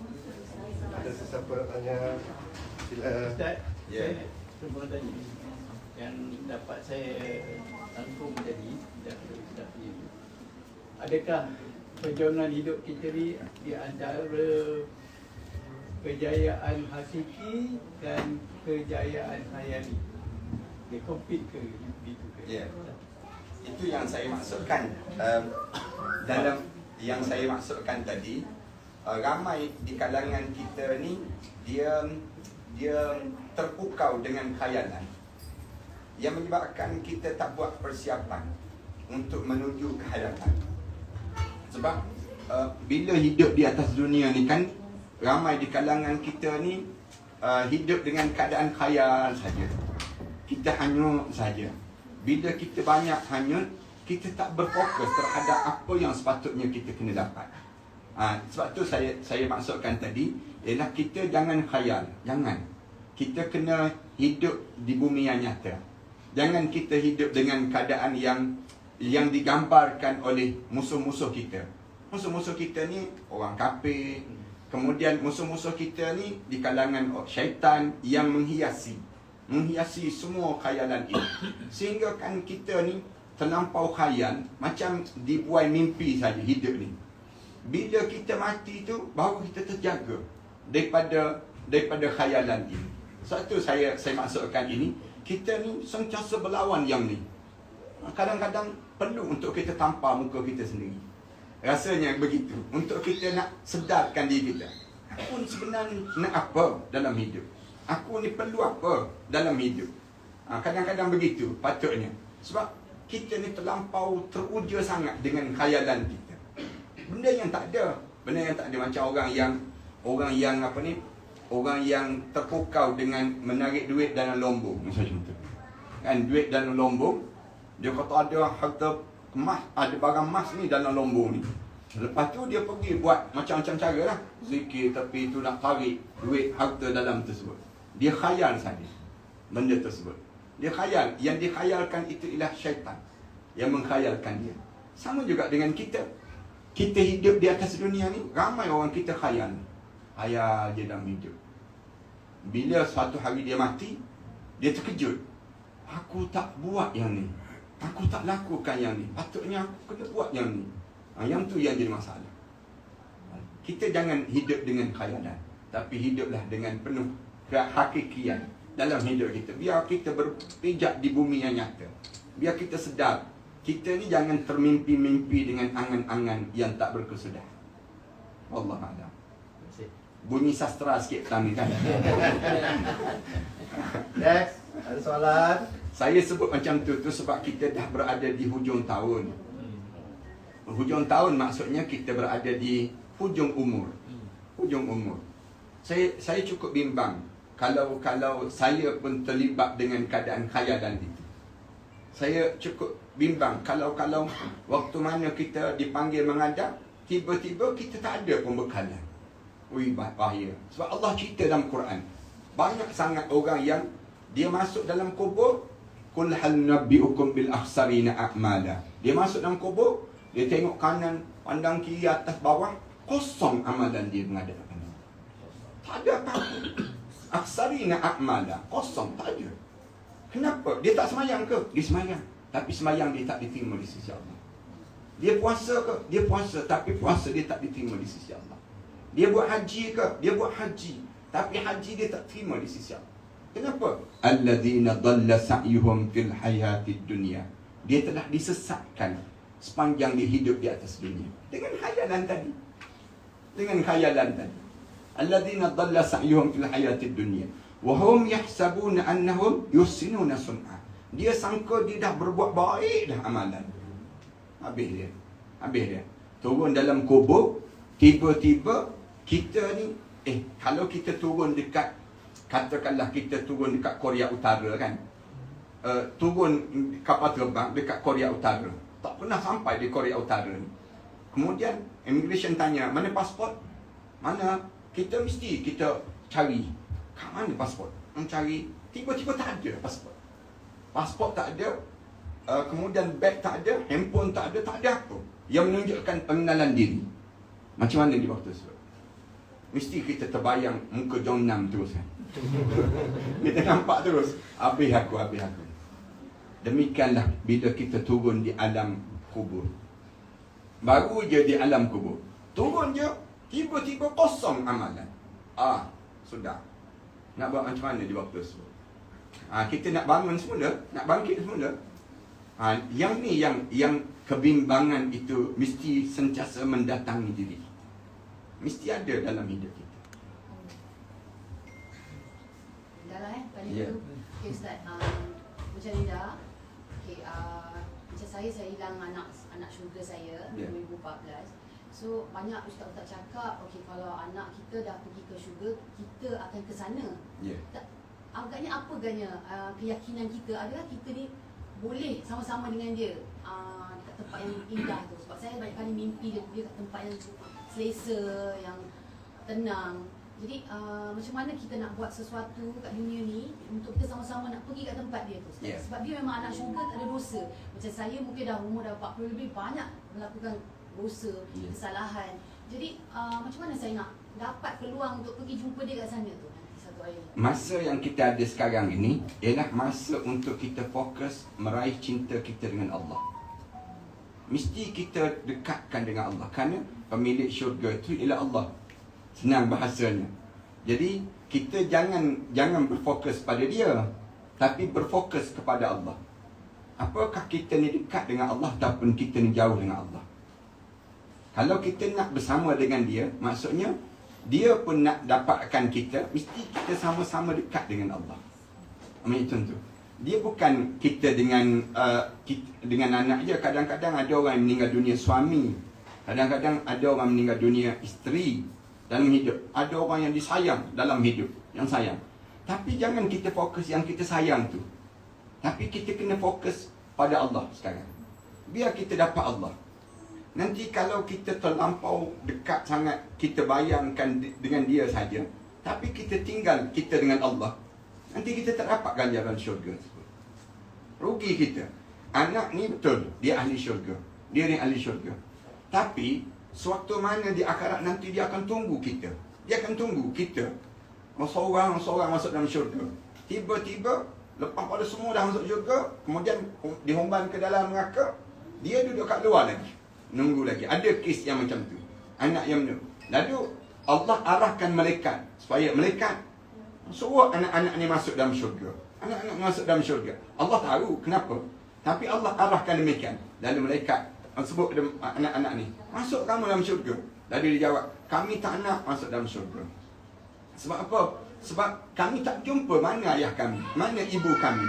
Ada sesiapa nak tanya? Sila. Ustaz, Ya. saya cuma tanya yang dapat saya rangkum tadi adakah perjalanan hidup kita ni di antara kejayaan hakiki dan kejayaan khayali? Dia komplit ke begitu ke? Ya. Itu yang saya maksudkan dalam yang saya maksudkan tadi. Ramai di kalangan kita ni dia terpukau dengan khayalan yang menyebabkan kita tak buat persiapan untuk menuju ke hadapan. Sebab bila hidup di atas dunia ni kan, ramai di kalangan kita ni hidup dengan keadaan khayal saja. Kita hanyut saja. Bila kita banyak hanyut, kita tak berfokus terhadap apa yang sepatutnya kita kena dapat. Sebab tu saya maksudkan tadi, ialah kita jangan khayal. Jangan. Kita kena hidup di bumi yang nyata. Jangan kita hidup dengan keadaan yang digambarkan oleh musuh-musuh kita. Musuh-musuh kita ni orang kafir. Kemudian musuh-musuh kita ni di kalangan syaitan yang menghiasi semua khayalan ini. Sehingga kan kita ni terlampau khayal, macam dibuai mimpi saja hidup ni. Bila kita mati tu baru kita terjaga daripada khayalan ini. Satu saya maksudkan ini, kita ni sentiasa berlawan yang ni. Kadang-kadang perlu untuk kita tampar muka kita sendiri. Rasanya begitu. Untuk kita nak sedarkan diri kita. Aku ni sebenarnya nak apa dalam hidup? Aku ni perlu apa dalam hidup? Kadang-kadang begitu patutnya. Sebab kita ni terlampau teruja sangat dengan khayalan kita. Benda yang tak ada macam orang yang apa ni? Orang yang terpukau dengan menarik duit dalam lombong, macam tu. Kan duit dalam lombong, dia kata ada harta emas, ada barang emas ni dalam lombong ni. Lepas tu dia pergi buat macam-macam cara lah. Zikir tapi tu nak tarik duit harta dalam tersebut. Dia khayal saja benda tersebut. Dia khayal. Yang dikhayalkan itu ialah syaitan yang mengkhayalkan dia. Sama juga dengan kita. Kita hidup di atas dunia ni, ramai orang kita khayal. Khayal je dalam hidup. Bila suatu hari dia mati, dia terkejut. Aku tak buat yang ni. Aku tak lakukan yang ni. Patutnya aku kena buat yang ni. Yang tu yang jadi masalah. Kita jangan hidup dengan khayalan, tapi hiduplah dengan penuh kehakikian dalam hidup kita. Biar kita berpijak di bumi yang nyata. Biar kita sedar, kita ni jangan termimpi-mimpi dengan angan-angan yang tak berkesudahan. Wallahualam. Bunyi sastra sikit petang ni kan. Next, ada soalan? Saya sebut macam tu sebab kita dah berada di hujung tahun. Hujung tahun maksudnya kita berada di hujung umur. Hujung umur. Saya cukup bimbang kalau saya pun terlibat dengan keadaan khayalan itu. Saya cukup bimbang kalau waktu mana kita dipanggil mengajar, tiba-tiba kita tak ada pembekalan. Ui, bahaya. Sebab Allah cerita dalam Quran, banyak sangat orang yang dia masuk dalam kubur, qul hal nabbiukum bil akhsarina a'mala. Dia masuk dalam kubur, dia tengok kanan, pandang kiri, atas, bawah, kosong amalan dia menghadapan Allah. Tak ada apa-apa. Akhsarina a'mala, kosong, tak ada. Kenapa? Dia tak semayang ke? Dia semayang. Tapi semayang dia tak diterima di sisi Allah. Dia puasa ke? Dia puasa. Tapi puasa dia tak diterima di sisi Allah. Dia buat haji ke? Dia buat haji. Tapi haji dia tak terima di sisi Allah. Kenapa? Alladzina dhalla sa'yuhum fil hayatid dunya. Dia telah disesatkan sepanjang dia hidup di atas dunia. Dengan khayalan tadi. Dengan khayalan tadi. Alladzina dhalla sa'yuhum fil hayatid dunya. Wahum yahsabuna annahum yuhsinuna sun'a. Dia sangka dia dah berbuat baik dah amalan. Habis dia. Turun dalam kubur, tiba-tiba kita ni, kalau kita turun dekat, katakanlah kita turun dekat Korea Utara kan. Turun kapal terbang dekat Korea Utara. Tak pernah sampai di Korea Utara ni. Kemudian immigration tanya, mana pasport? Mana? Kita mesti kita cari. Kat mana pasport? Mencari, tiba-tiba tak ada pasport. Pasport tak ada, kemudian beg tak ada, handphone tak ada apa yang menunjukkan pengenalan diri. Macam mana di waktu tersebut? Mesti kita terbayang muka John Nam terus kan. Kita nampak terus, habis aku. Demikianlah bila kita turun di alam kubur. Baru je di alam kubur, turun je, tiba-tiba kosong amalan. Sudah. Nak buat macam mana di waktu tersebut? Kita nak bangun semula, nak bangkit semula. Yang ni yang kebimbangan itu mesti sentiasa mendatangi diri. Mesti ada dalam hidup kita. Dah lah tanya Ya. tu. Okay Ustaz, macam Linda, macam saya hilang anak syurga saya Ya. 2014. So banyak ustaz-ustaz cakap, okay, kalau anak kita dah pergi ke syurga, kita akan ke sana. Ya. Agaknya apa keyakinan kita adalah kita ni boleh sama-sama dengan dia dekat tempat yang indah tu. Sebab saya banyak kali mimpi dia kat tempat yang selesa, yang tenang. Jadi macam mana kita nak buat sesuatu kat dunia ni untuk kita sama-sama nak pergi kat tempat dia tu. Yeah. Sebab dia memang anak syurga, tak ada dosa. Macam saya mungkin umur dah 40 lebih, banyak melakukan dosa, kesalahan. Jadi macam mana saya nak dapat peluang untuk pergi jumpa dia kat sana tu nanti satu hari? Masa yang kita ada sekarang ini ialah masa untuk kita fokus meraih cinta kita dengan Allah. Mesti kita dekatkan dengan Allah, kerana pemilik syurga itu ialah Allah. Senang bahasanya. Jadi kita jangan berfokus pada dia, tapi berfokus kepada Allah. Apakah kita ni dekat dengan Allah ataupun kita ni jauh dengan Allah? Kalau kita nak bersama dengan dia, maksudnya dia pun nak dapatkan kita, mesti kita sama-sama dekat dengan Allah. Ambil contoh. Dia bukan kita dengan anak je. Kadang-kadang ada orang yang meninggal dunia suami. Kadang-kadang ada orang meninggal dunia isteri dalam hidup. Ada orang yang disayang dalam hidup, yang sayang. Tapi jangan kita fokus yang kita sayang tu. Tapi kita kena fokus pada Allah sekarang. Biar kita dapat Allah. Nanti kalau kita terlampau dekat sangat, kita bayangkan dengan dia saja, tapi kita tinggal kita dengan Allah, nanti kita tak dapat ganjaran syurga tersebut. Rugi kita. Anak ni betul, dia ahli syurga, dia ni ahli syurga, tapi suatu mana di akhirat nanti dia akan tunggu kita. Dia akan tunggu kita seorang masuk dalam syurga. Tiba-tiba lepas pada semua dah masuk syurga, kemudian dihumban ke dalam neraka, dia duduk kat luar lagi, nunggu lagi. Ada kes yang macam tu, anak yang menunggu. Lalu Allah arahkan malaikat supaya malaikat suruh anak-anak ni masuk dalam syurga. Anak-anak masuk dalam syurga. Allah tahu kenapa, tapi Allah arahkan demikian. Lalu malaikat sebut anak-anak ni, masuk kamu dalam syurga. Lalu dia jawab, kami tak nak masuk dalam syurga. Sebab apa? Sebab kami tak jumpa mana ayah kami, mana ibu kami,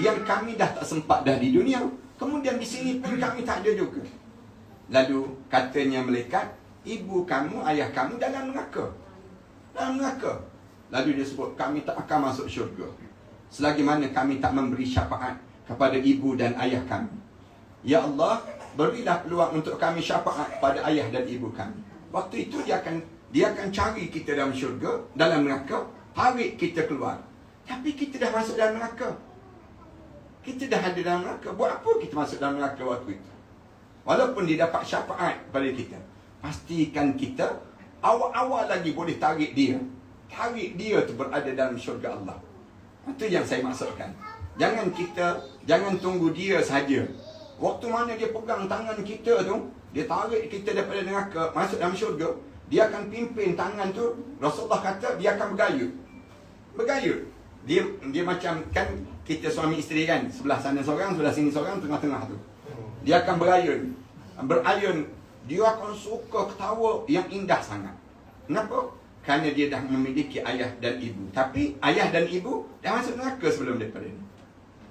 yang kami dah tak sempat dah di dunia. Kemudian di sini pun kami tak ada juga. Lalu katanya malaikat, ibu kamu, ayah kamu dalam neraka. Dalam neraka. Lalu dia sebut, kami tak akan masuk syurga selagi mana kami tak memberi syafaat kepada ibu dan ayah kami. Ya Allah, berilah peluang untuk kami syafaat pada ayah dan ibu kami. Waktu itu dia akan cari kita dalam syurga, dalam neraka, tarik kita keluar. Tapi kita dah masuk dalam neraka. Kita dah ada dalam neraka. Buat apa kita masuk dalam neraka waktu itu? Walaupun dia dapat syafaat pada kita, pastikan kita awal-awal lagi boleh tarik dia. Tarik dia tu berada dalam syurga Allah. Itu yang saya maksudkan. Jangan tunggu dia saja. Waktu mana dia pegang tangan kita tu, dia tarik kita daripada neraka masuk dalam syurga, dia akan pimpin tangan tu. Rasulullah kata dia akan bergayut. Dia macam, kan kita suami isteri kan, sebelah sana seorang, sebelah sini seorang, tengah-tengah tu. Dia akan berayun. Dia akan suka ketawa yang indah sangat. Kenapa? Kerana dia dah memiliki ayah dan ibu. Tapi ayah dan ibu dah masuk neraka sebelum daripada ni.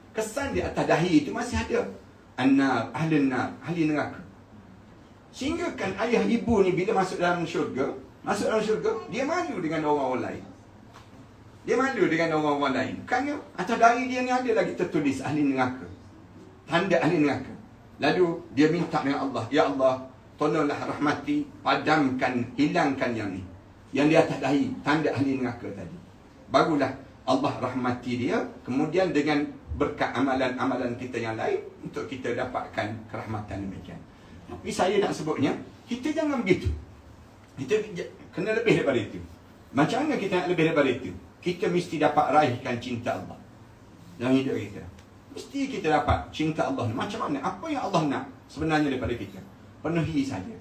Kesan di atas dahi itu masih ada. An-nar, ahli neraka. Sehingga kan ayah ibu ni bila masuk dalam syurga, dia malu dengan orang-orang lain. Dia malu dengan orang-orang lain. Kerana atas dahi dia ni ada lagi tertulis ahli neraka. Tanda ahli neraka. Lalu dia minta dengan Allah, ya Allah, tolonglah rahmati, padamkan, hilangkan yang ni, yang di atas dahi, tanda ahli neraka tadi. Barulah Allah rahmati dia, kemudian dengan berkat amalan-amalan kita yang lain, untuk kita dapatkan kerahmatan demikian. Tapi saya nak sebutnya, kita jangan begitu. Kita kena lebih daripada itu. Macam mana kita nak lebih daripada itu? Kita mesti dapat raihkan cinta Allah dalam hidup kita. Mesti kita dapat cinta Allah. Macam mana? Apa yang Allah nak sebenarnya daripada kita? Penuhi saja.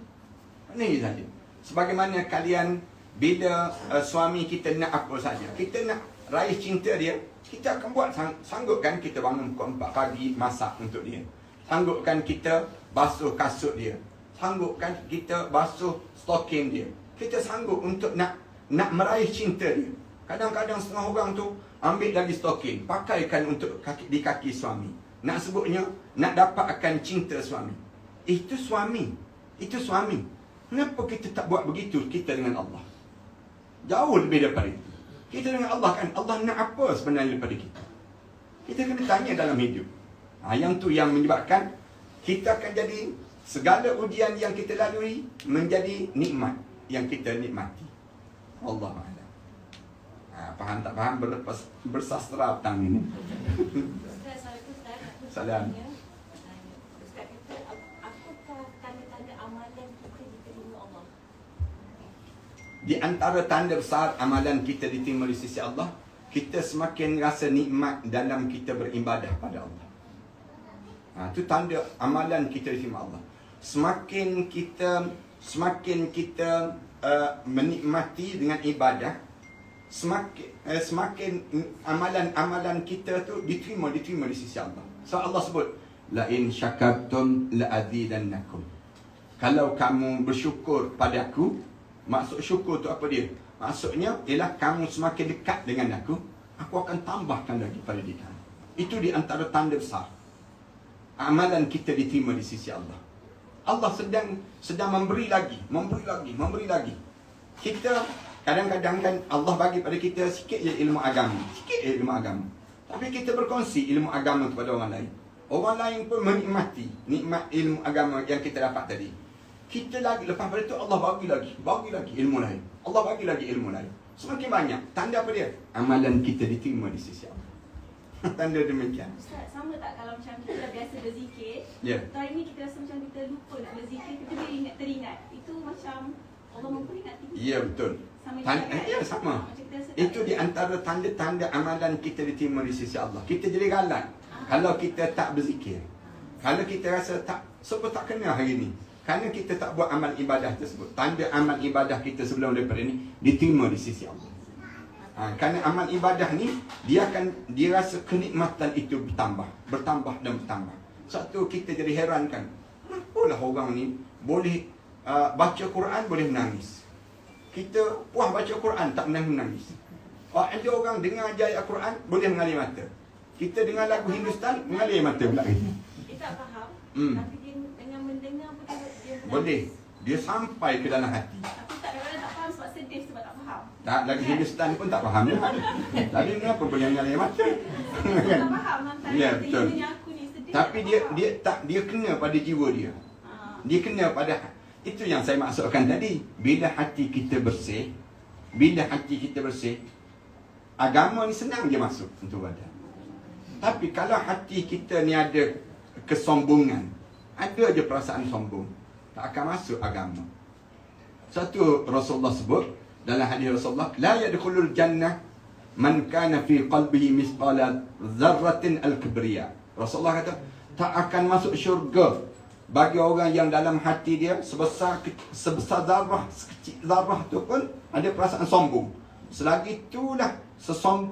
Penuhi saja. Sebagaimana kalian, bila suami kita nak apa saja, kita nak raih cinta dia, kita akan buat. Sanggupkan kita bangun pukul 4 pagi masak untuk dia. Sanggupkan kita basuh kasut dia. Sanggupkan kita basuh stoking dia. Kita sanggup untuk nak meraih cinta dia. Kadang-kadang setengah orang tu ambil lagi stoking, pakaikan untuk di kaki suami. Nak sebutnya, nak dapatkan cinta suami. Itu suami. Kenapa kita tak buat begitu kita dengan Allah? Jauh lebih daripada itu. Kita dengan Allah kan, Allah nak apa sebenarnya daripada kita? Kita kena tanya dalam hidup. Yang tu yang menyebabkan kita akan jadi, segala ujian yang kita lalui menjadi nikmat yang kita nikmati. Allah a'lam. Faham tak faham, bersastra petang ini. Salam. Ustaz kata, apakah tanda-tanda amalan kita diterima Allah? Di antara tanda besar amalan kita diterima di sisi Allah, kita semakin rasa nikmat dalam kita beribadah pada Allah. Itu tanda amalan kita diterima Allah. Semakin kita menikmati dengan ibadah, semakin amalan-amalan kita tu diterima di sisi Allah. So Allah sebut, la in syakartum la azidannakum. Kalau kamu bersyukur padaku, maksud syukur tu apa dia? Maksudnya ialah kamu semakin dekat dengan aku akan tambahkan lagi pada diri kamu. Itu di antara tanda besar amalan kita diterima di sisi Allah. Allah sedang memberi lagi. Kita kadang-kadang kan Allah bagi pada kita sikit je ilmu agama. Tapi kita berkongsi ilmu agama kepada orang lain. Orang lain pun menikmati nikmat ilmu agama yang kita dapat tadi. kita lagi, lepas pada itu Allah bagi lagi ilmu lain. Allah bagi lagi ilmu lain. Semakin banyak. Tanda apa dia? Amalan kita diterima di sisi Allah. Tanda demikian. Ustaz, sama tak kalau macam kita dah biasa berzikir, Ya. hari ni kita rasa macam kita lupa nak berzikir, kita boleh teringat. Itu macam Allah memperingati kita. Ya, betul. Sama Ya, sama. Macam kita rasa Itu di antara tanda-tanda amalan kita diterima di sisi Allah. Kita jadi galan kalau kita tak berzikir. Kalau kita rasa tak, sebab tak kena hari ni. Kerana kita tak buat amal ibadah tersebut. Tanda amal ibadah kita sebelum daripada ni diterima di sisi Allah. Kerana amal ibadah ni dia rasa kenikmatan itu bertambah dan bertambah. Satu kita jadi heran kan, kenapalah orang ni boleh baca Quran boleh menangis. Kita puas baca Quran tak menangis. Ada orang dengar ayat Quran boleh mengalir mata. Kita dengar lagu Hindustan mengalir mata pula kita. kita tak faham, Hmm. tapi dia dengan mendengar pun dia Boleh. Dia sampai ke dalam hati. Tapi kadang-kadang tak faham sebab sedih, sebab tak faham. Tak lagi Hindustan pun tak faham dia. Tapi kenapa boleh mengalir mata? Tak faham antara Ya, kata betul. ini aku ni sedih. Tapi tak dia faham. dia tak dia kena pada jiwa dia. Dia kena pada itu yang saya maksudkan tadi. Bila hati kita bersih, agama ni senang je masuk untuk badan. Tapi kalau hati kita ni ada kesombongan, ada je perasaan sombong, tak akan masuk agama. Satu Rasulullah sebut dalam hadis Rasulullah, la yadkhulul jannah man kana fi qalbihi misqala dzarratin al-kibriya. Rasulullah kata, tak akan masuk syurga bagi orang yang dalam hati dia sebesar zarah, sekecil zarah tu pun ada perasaan sombong. Selagi itulah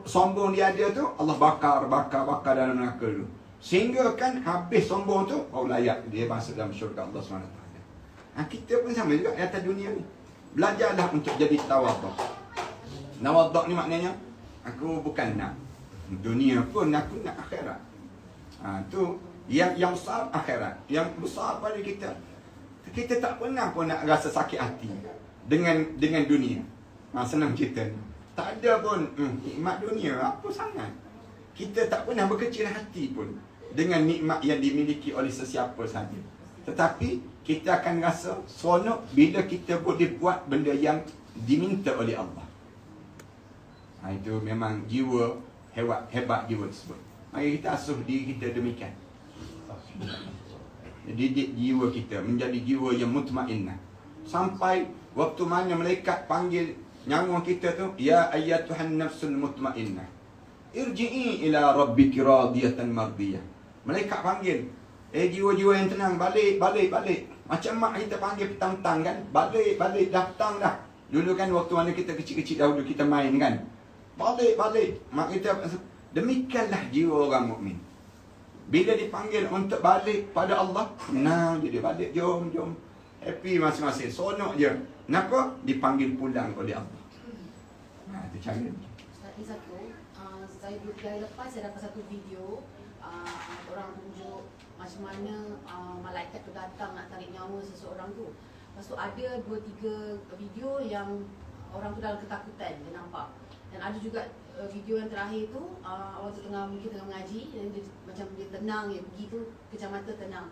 sombong dia ada tu, Allah bakar dalam neraka dulu. Sehingga kan habis sombong tu, layak dia masuk dalam syurga Allah SWT. Kita pun sama juga di atas dunia ni. Belajarlah untuk jadi tawaduk. Tawaduk ni maknanya, aku bukan nak dunia pun, aku nak akhirat. Tu yang besar akhirat, yang besar pada kita. Kita tak pernah pun nak rasa sakit hati dengan dunia. Senang cerita ni. Tak ada pun nikmat dunia apa sangat. Kita tak pernah berkecil hati pun dengan nikmat yang dimiliki oleh sesiapa saja. Tetapi kita akan rasa seronok bila kita boleh buat benda yang diminta oleh Allah. Itu memang jiwa hebat jiwa tersebut. Mari kita asuh diri kita demikian. Didik jiwa kita menjadi jiwa yang mutmainnah. Sampai waktu mana malaikat panggil nyawa kita tu, ya ayyatuhan nafsul mutmainnah, irji'i ila rabbiki radiyatan mardiyah. Malaikat panggil, jiwa-jiwa yang tenang, balik. Macam mak kita panggil petang-petang kan, balik, datang dah. Dulu kan waktu mana kita kecil-kecil dahulu kita main kan, balik. Mak kita, demikianlah jiwa orang mukmin. Bila dipanggil untuk balik pada Allah, tenang je dia balik, jom. Happy masing-masing, sonok je. Kenapa? Dipanggil pulang oleh Allah. Itu cara dia. Ustaz, ni satu, saya 2 hari lepas saya dapat satu video orang tunjuk macam mana malaikat tu datang nak tarik nyawa seseorang tu. Lepas tu ada 2-3 video yang orang tu dalam ketakutan, dia nampak. Dan ada juga video yang terakhir tu orang tu mungkin tengah mengaji dan dia, macam dia tenang, dia pergi tu kecamatan tenang.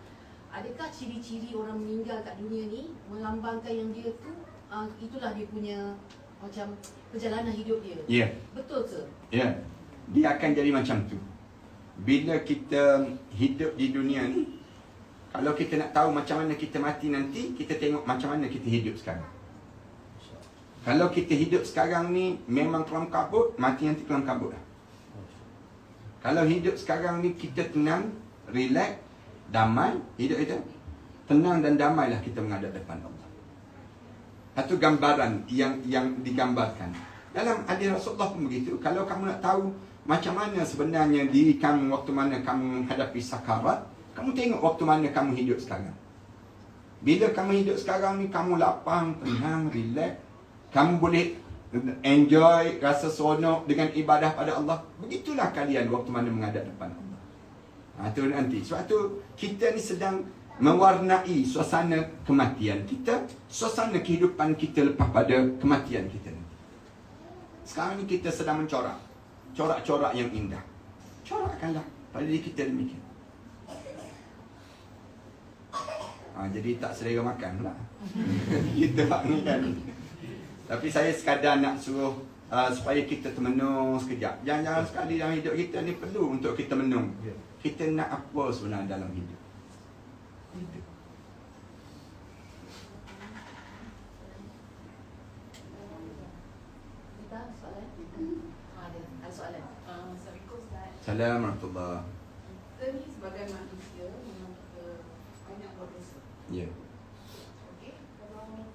Adakah ciri-ciri orang meninggal kat dunia ni melambangkan yang dia tu itulah dia punya macam perjalanan hidup dia? Ya. Betul ke? Ya. Dia akan jadi macam tu. Bila kita hidup di dunia ni, kalau kita nak tahu macam mana kita mati nanti, kita tengok macam mana kita hidup sekarang. Kalau kita hidup sekarang ni memang kelam kabut, mati nanti kelam kabut lah. Kalau hidup sekarang ni kita tenang, relax, damai, hidup kita tenang dan damailah kita menghadap depan Allah. Satu gambaran yang digambarkan dalam hadis Rasulullah pun begitu. Kalau kamu nak tahu macam mana sebenarnya diri kamu waktu mana kamu menghadapi sakarat, kamu tengok waktu mana kamu hidup sekarang. Bila kamu hidup sekarang ni, kamu lapang, tenang, relax, kamu boleh enjoy, rasa seronok dengan ibadah pada Allah. Begitulah kalian waktu mana menghadap depan Allah. Itu nanti. Sebab tu kita ni sedang mewarnai suasana kematian kita, suasana kehidupan kita lepas pada kematian kita nanti. Sekarang ni kita sedang mencorak corak-corak yang indah. Corakkanlah pada diri kita demikian. Jadi tak selera makan lah. Kita ni kan. Tapi saya sekadar nak suruh supaya kita termenung sekejap. Jangan-jangan sekali dalam hidup kita ni perlu untuk kita menung. Kita nak apa sebenarnya dalam hidup. Itu. Kita soalan? Ada soalan. Assalamualaikum Ustaz. Assalamualaikum warahmatullahi. Kita ni sebagai manusia memang kita banyak berdosa. Ya. Okey, kalau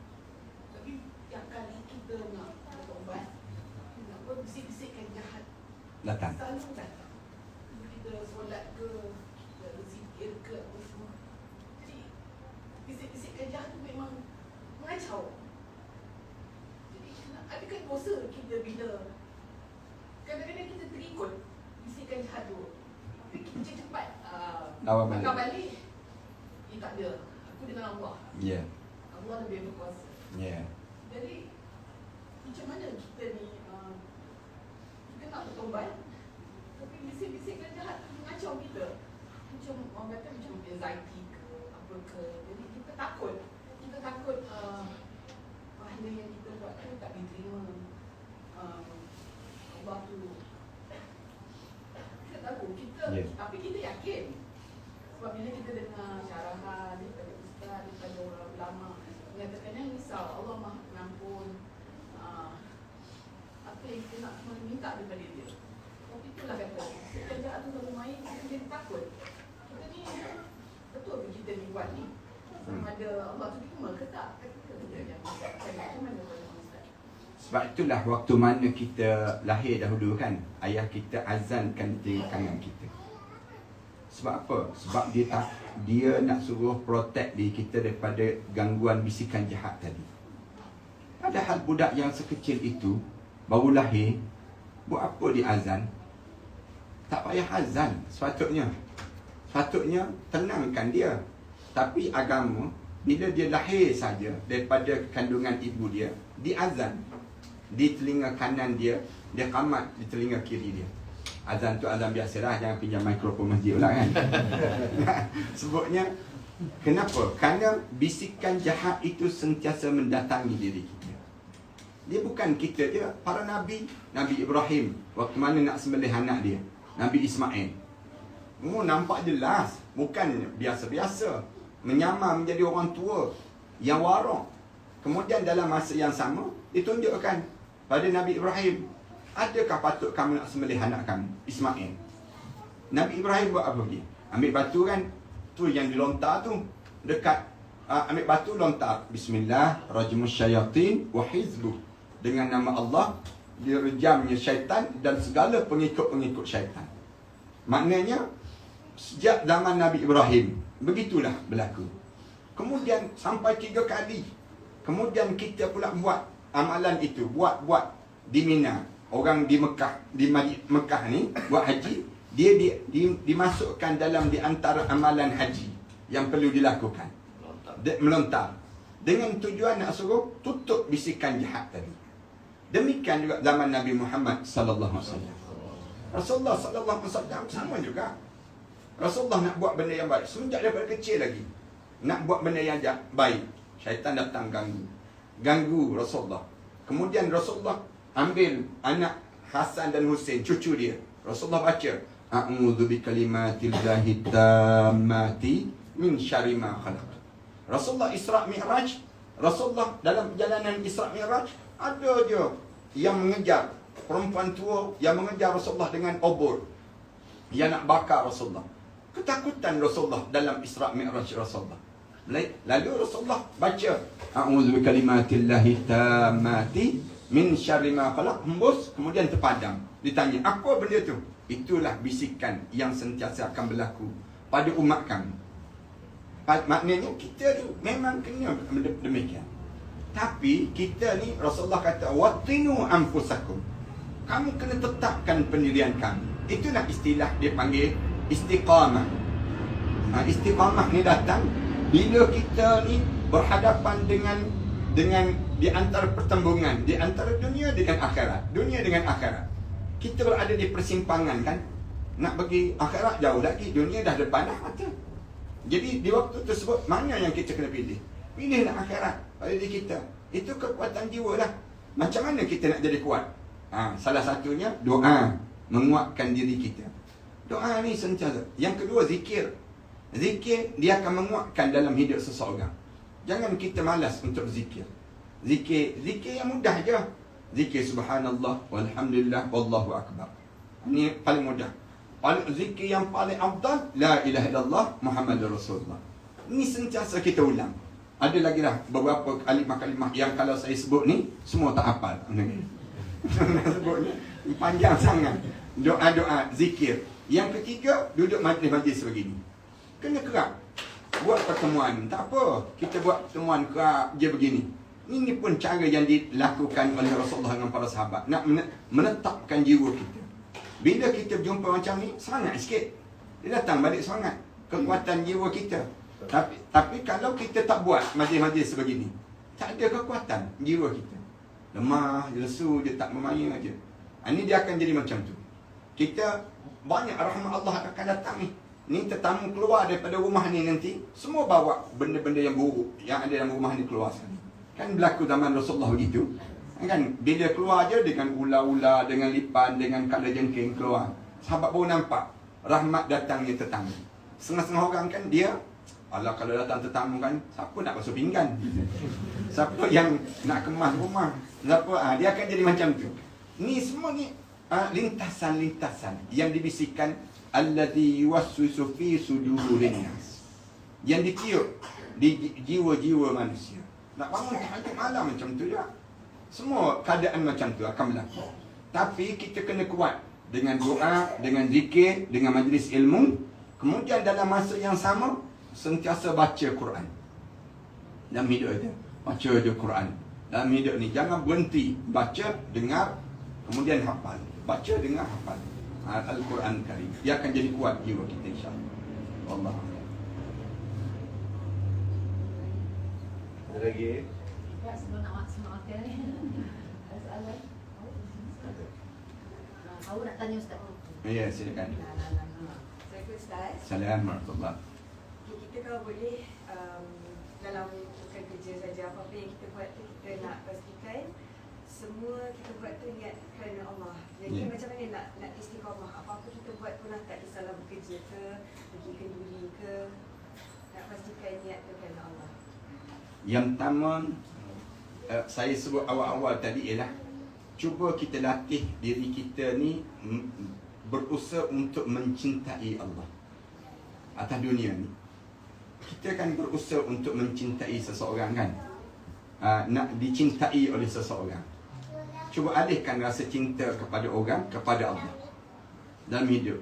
tapi tiap kali kita nak bertobat, nak berbisik-bisikkan jahat, Datang. selalu datang. Kita solat ke, kita berzikir ke, apa semua. Jadi, bisik-bisikkan jahat tu memang mengacau. Jadi, adakah dosa kita bila kadang-kadang kita terikut bisikan jahat tu, tapi kita cepat Lawan balik. bakar balik. Tak ada. Aku dengan Allah. Ya. Allah lebih berkuasa. Ya. Jadi macam mana kita ni kita nak bertobat, tapi bisik-bisikkan jahat tu mengacau kita. Macam orang kata macam anxiety ke apa ke. Jadi kita takut pahala yang kita buat tu tak diterima. Allah tu kita tahu kita Yeah. tapi kita yakin. Sebab bila kita dengar syarahan daripada ustaz, daripada orang ulama mengatakan yang risau Allah Maha Pengampun, apa yang kita nak cuma minta daripada dia. Tapi itulah kata kerjaan tu selalu main, kita jadi takut. Kita ni betul ke kita ni buat ni? Sama ada Allah tu terima ke tak? Macam mana Ustaz? Sebab itulah waktu mana kita lahir dahulu kan, ayah kita azankan di kanan kita. Sebab apa? Sebab dia nak suruh protect diri kita daripada gangguan bisikan jahat tadi. Padahal budak yang sekecil itu baru lahir, buat apa dia azan? Tak payah azan sepatutnya. Sepatutnya tenangkan dia. Tapi agama, bila dia lahir saja daripada kandungan ibu dia, diazan di telinga kanan dia, dia qamat di telinga kiri dia. Azan tu azan biasalah, jangan pinjam mikrofon masjid pula kan. Sebutnya kenapa? Kerana bisikan jahat itu sentiasa mendatangi diri kita. Dia bukan kita je, para nabi, Nabi Ibrahim waktu mana nak sembelih anak dia, Nabi Ismail. Nampak jelas, bukan biasa-biasa, menyamar menjadi orang tua yang warak. Kemudian dalam masa yang sama ditunjukkan pada Nabi Ibrahim, adakah patut kamu nak sembelih anak kamu, Ismail? Nabi Ibrahim buat apa dia? Ambil batu kan, tu yang dilontar tu, dekat ambil batu lontar, Bismillah, rajmus syayatin wa hizbuh. Dengan nama Allah, direjamnya syaitan dan segala pengikut-pengikut syaitan. Maknanya, sejak zaman Nabi Ibrahim, begitulah berlaku. Kemudian sampai 3 kali. Kemudian kita pula buat amalan itu, buat di Mina. Orang di Mekah, di Mekah ni buat haji, dia dimasukkan dalam di antara amalan haji yang perlu dilakukan. Melontar. Dengan tujuan nak suruh tutup bisikan jahat tadi. Demikian juga zaman Nabi Muhammad sallallahu alaihi wasallam. Rasulullah sallallahu alaihi wasallam sama juga. Rasulullah nak buat benda yang baik sejak daripada kecil lagi. Nak buat benda yang baik, syaitan datang ganggu Rasulullah. Kemudian Rasulullah ambil anak Hasan dan Husain, cucu dia. Rasulullah baca, a'udzu bikalimatillahi tammati min syarri ma khalaq. Rasulullah Isra Mi'raj, Rasulullah dalam perjalanan Isra Mi'raj, ada je yang mengejar perempuan tua yang mengejar Rasulullah dengan obor, yang nak bakar Rasulullah. Ketakutan Rasulullah dalam Isra Mi'raj Rasulullah. Lalu Rasulullah baca, a'udzu bikalimatillahi tammati min syarri ma khalaq, hembus, kemudian terpadam. Ditanya, apa benda tu? Itulah bisikan yang sentiasa akan berlaku pada umat kami. Maknanya kita ni memang kena demikian. Tapi kita ni, Rasulullah kata, wattinu anfusakum. Kamu kena tetapkan pendirian kamu. Itulah istilah dia panggil istiqamah. Istiqamah ni datang bila kita ni berhadapan dengan di antara pertembungan, di antara dunia dengan akhirat. Dunia dengan akhirat. Kita berada di persimpangan kan. Nak pergi akhirat jauh lagi, dunia dah depan dah mata. Jadi di waktu tersebut, mana yang kita kena pilih? Pilihlah akhirat pada diri kita. Itu kekuatan jiwa lah. Macam mana kita nak jadi kuat? Salah satunya doa, menguatkan diri kita. Doa ni sentiasa. Yang kedua, zikir. Zikir dia akan menguatkan dalam hidup seseorang. Jangan kita malas untuk zikir. Zikir yang mudah je. Zikir subhanallah walhamdulillah wallahu akbar. Ini paling mudah. Zikir yang paling afdal, la ilaha illallah Muhammadur Rasulullah. Ini sentiasa kita ulang. Ada lagi dah beberapa kalimah-kalimah yang kalau saya sebut ni semua tak hafal. Sebutnya panjang sangat. Doa-doa zikir. Yang ketiga, duduk majlis-majlis begini. Kena kerap. Buat pertemuan, tak apa. Kita buat pertemuan kerap je begini. Ini pun cara yang dilakukan oleh Rasulullah dengan para sahabat. Nak menetapkan jiwa kita. Bila kita berjumpa macam ni, semangat sikit. Dia datang balik semangat. Kekuatan jiwa kita. Tapi kalau kita tak buat majlis-majlis sebegini, tak ada kekuatan jiwa kita. Lemah, lesu je, tak bermain aja. Ini dia akan jadi macam tu. Kita banyak rahmat Allah akan datang ni. Ni tetamu keluar daripada rumah ni nanti, semua bawa benda-benda yang buruk yang ada dalam rumah ni keluar sekali. Kan berlaku zaman Rasulullah begitu. Kan bila keluar je dengan ular-ular, dengan lipan, dengan kalajengking keluar. Sahabat baru nampak rahmat datangnya tetamu. Setengah-setengah orang kan dia, alah kalau datang tetamu kan, siapa nak basuh pinggan? Siapa yang nak kemas rumah? Siapa? Dia akan jadi macam tu. Ni semua ni lintasan-lintasan yang dibisikkan alladhi yuwaswisu fi sudurin nas. Yang ditiup di jiwa-jiwa manusia. Nak bangun tahajud malam macam tu juga. Semua keadaan macam tu akan berlaku. Tapi kita kena kuat dengan doa, dengan zikir, dengan majlis ilmu. Kemudian dalam masa yang sama, sentiasa baca Quran. Dalam hidup itu, baca je Quran. Dalam hidup ni, jangan berhenti. Baca, dengar, kemudian hafal. Baca, dengar, hafal. Al-Quran Karim. Dia akan jadi kuat jiwa kita insyaAllah. Allah. Ada lagi? Sebelum nak makan ni. Ada soalan? Awak nak tanya Ustaz? Ya, silakan. Assalamualaikum Ustaz. Assalamualaikum warahmatullahi. Kita kalau boleh dalam bukan kerja saja, apa-apa yang kita buat tu kita nak pastikan semua kita buat tu niat kerana Allah. Jadi macam mana nak istiqamah, apa-apa kita buat pun tak kisahlah bekerja ke, pergi kenduri ke, nak pastikan niat tu kerana Allah. Yang pertama, saya sebut awal-awal tadi ialah cuba kita latih diri kita ni berusaha untuk mencintai Allah atas dunia ni. Kita kan berusaha untuk mencintai seseorang kan, nak dicintai oleh seseorang. Cuba alihkan rasa cinta kepada orang, kepada Allah dalam hidup.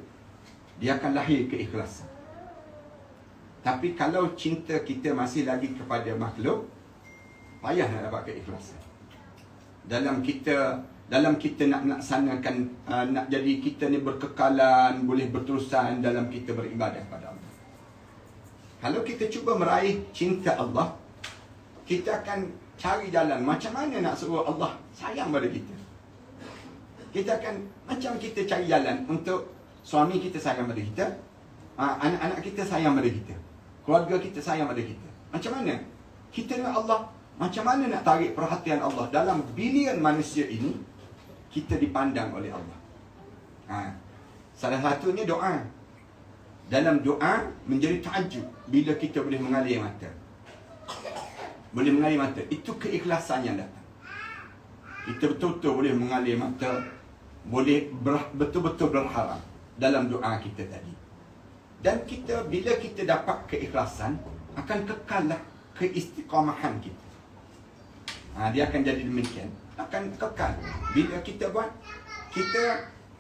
Dia akan lahir keikhlasan. Tapi kalau cinta kita masih lagi kepada makhluk, payah nak dapat keikhlasan. Dalam kita nak melaksanakan, nak jadi kita ni berkekalan, boleh berterusan dalam kita beribadah pada Allah. Kalau kita cuba meraih cinta Allah, kita akan cari jalan macam mana nak suruh Allah sayang pada kita. Kita akan macam kita cari jalan untuk suami kita sayang pada kita, anak-anak kita sayang pada kita, keluarga kita sayang pada kita. Macam mana? Kita nak Allah, macam mana nak tarik perhatian Allah dalam bilion manusia ini, kita dipandang oleh Allah. Salah satunya doa. Dalam doa menjadi takjub bila kita boleh mengalir mata. Boleh mengalir mata. Itu keikhlasan yang datang. Kita betul-betul boleh mengalir mata, boleh betul-betul berharap dalam doa kita tadi. Dan kita, bila kita dapat keikhlasan, akan kekallah keistiqamahan kita. Dia akan jadi demikian. Akan kekal. Bila kita buat,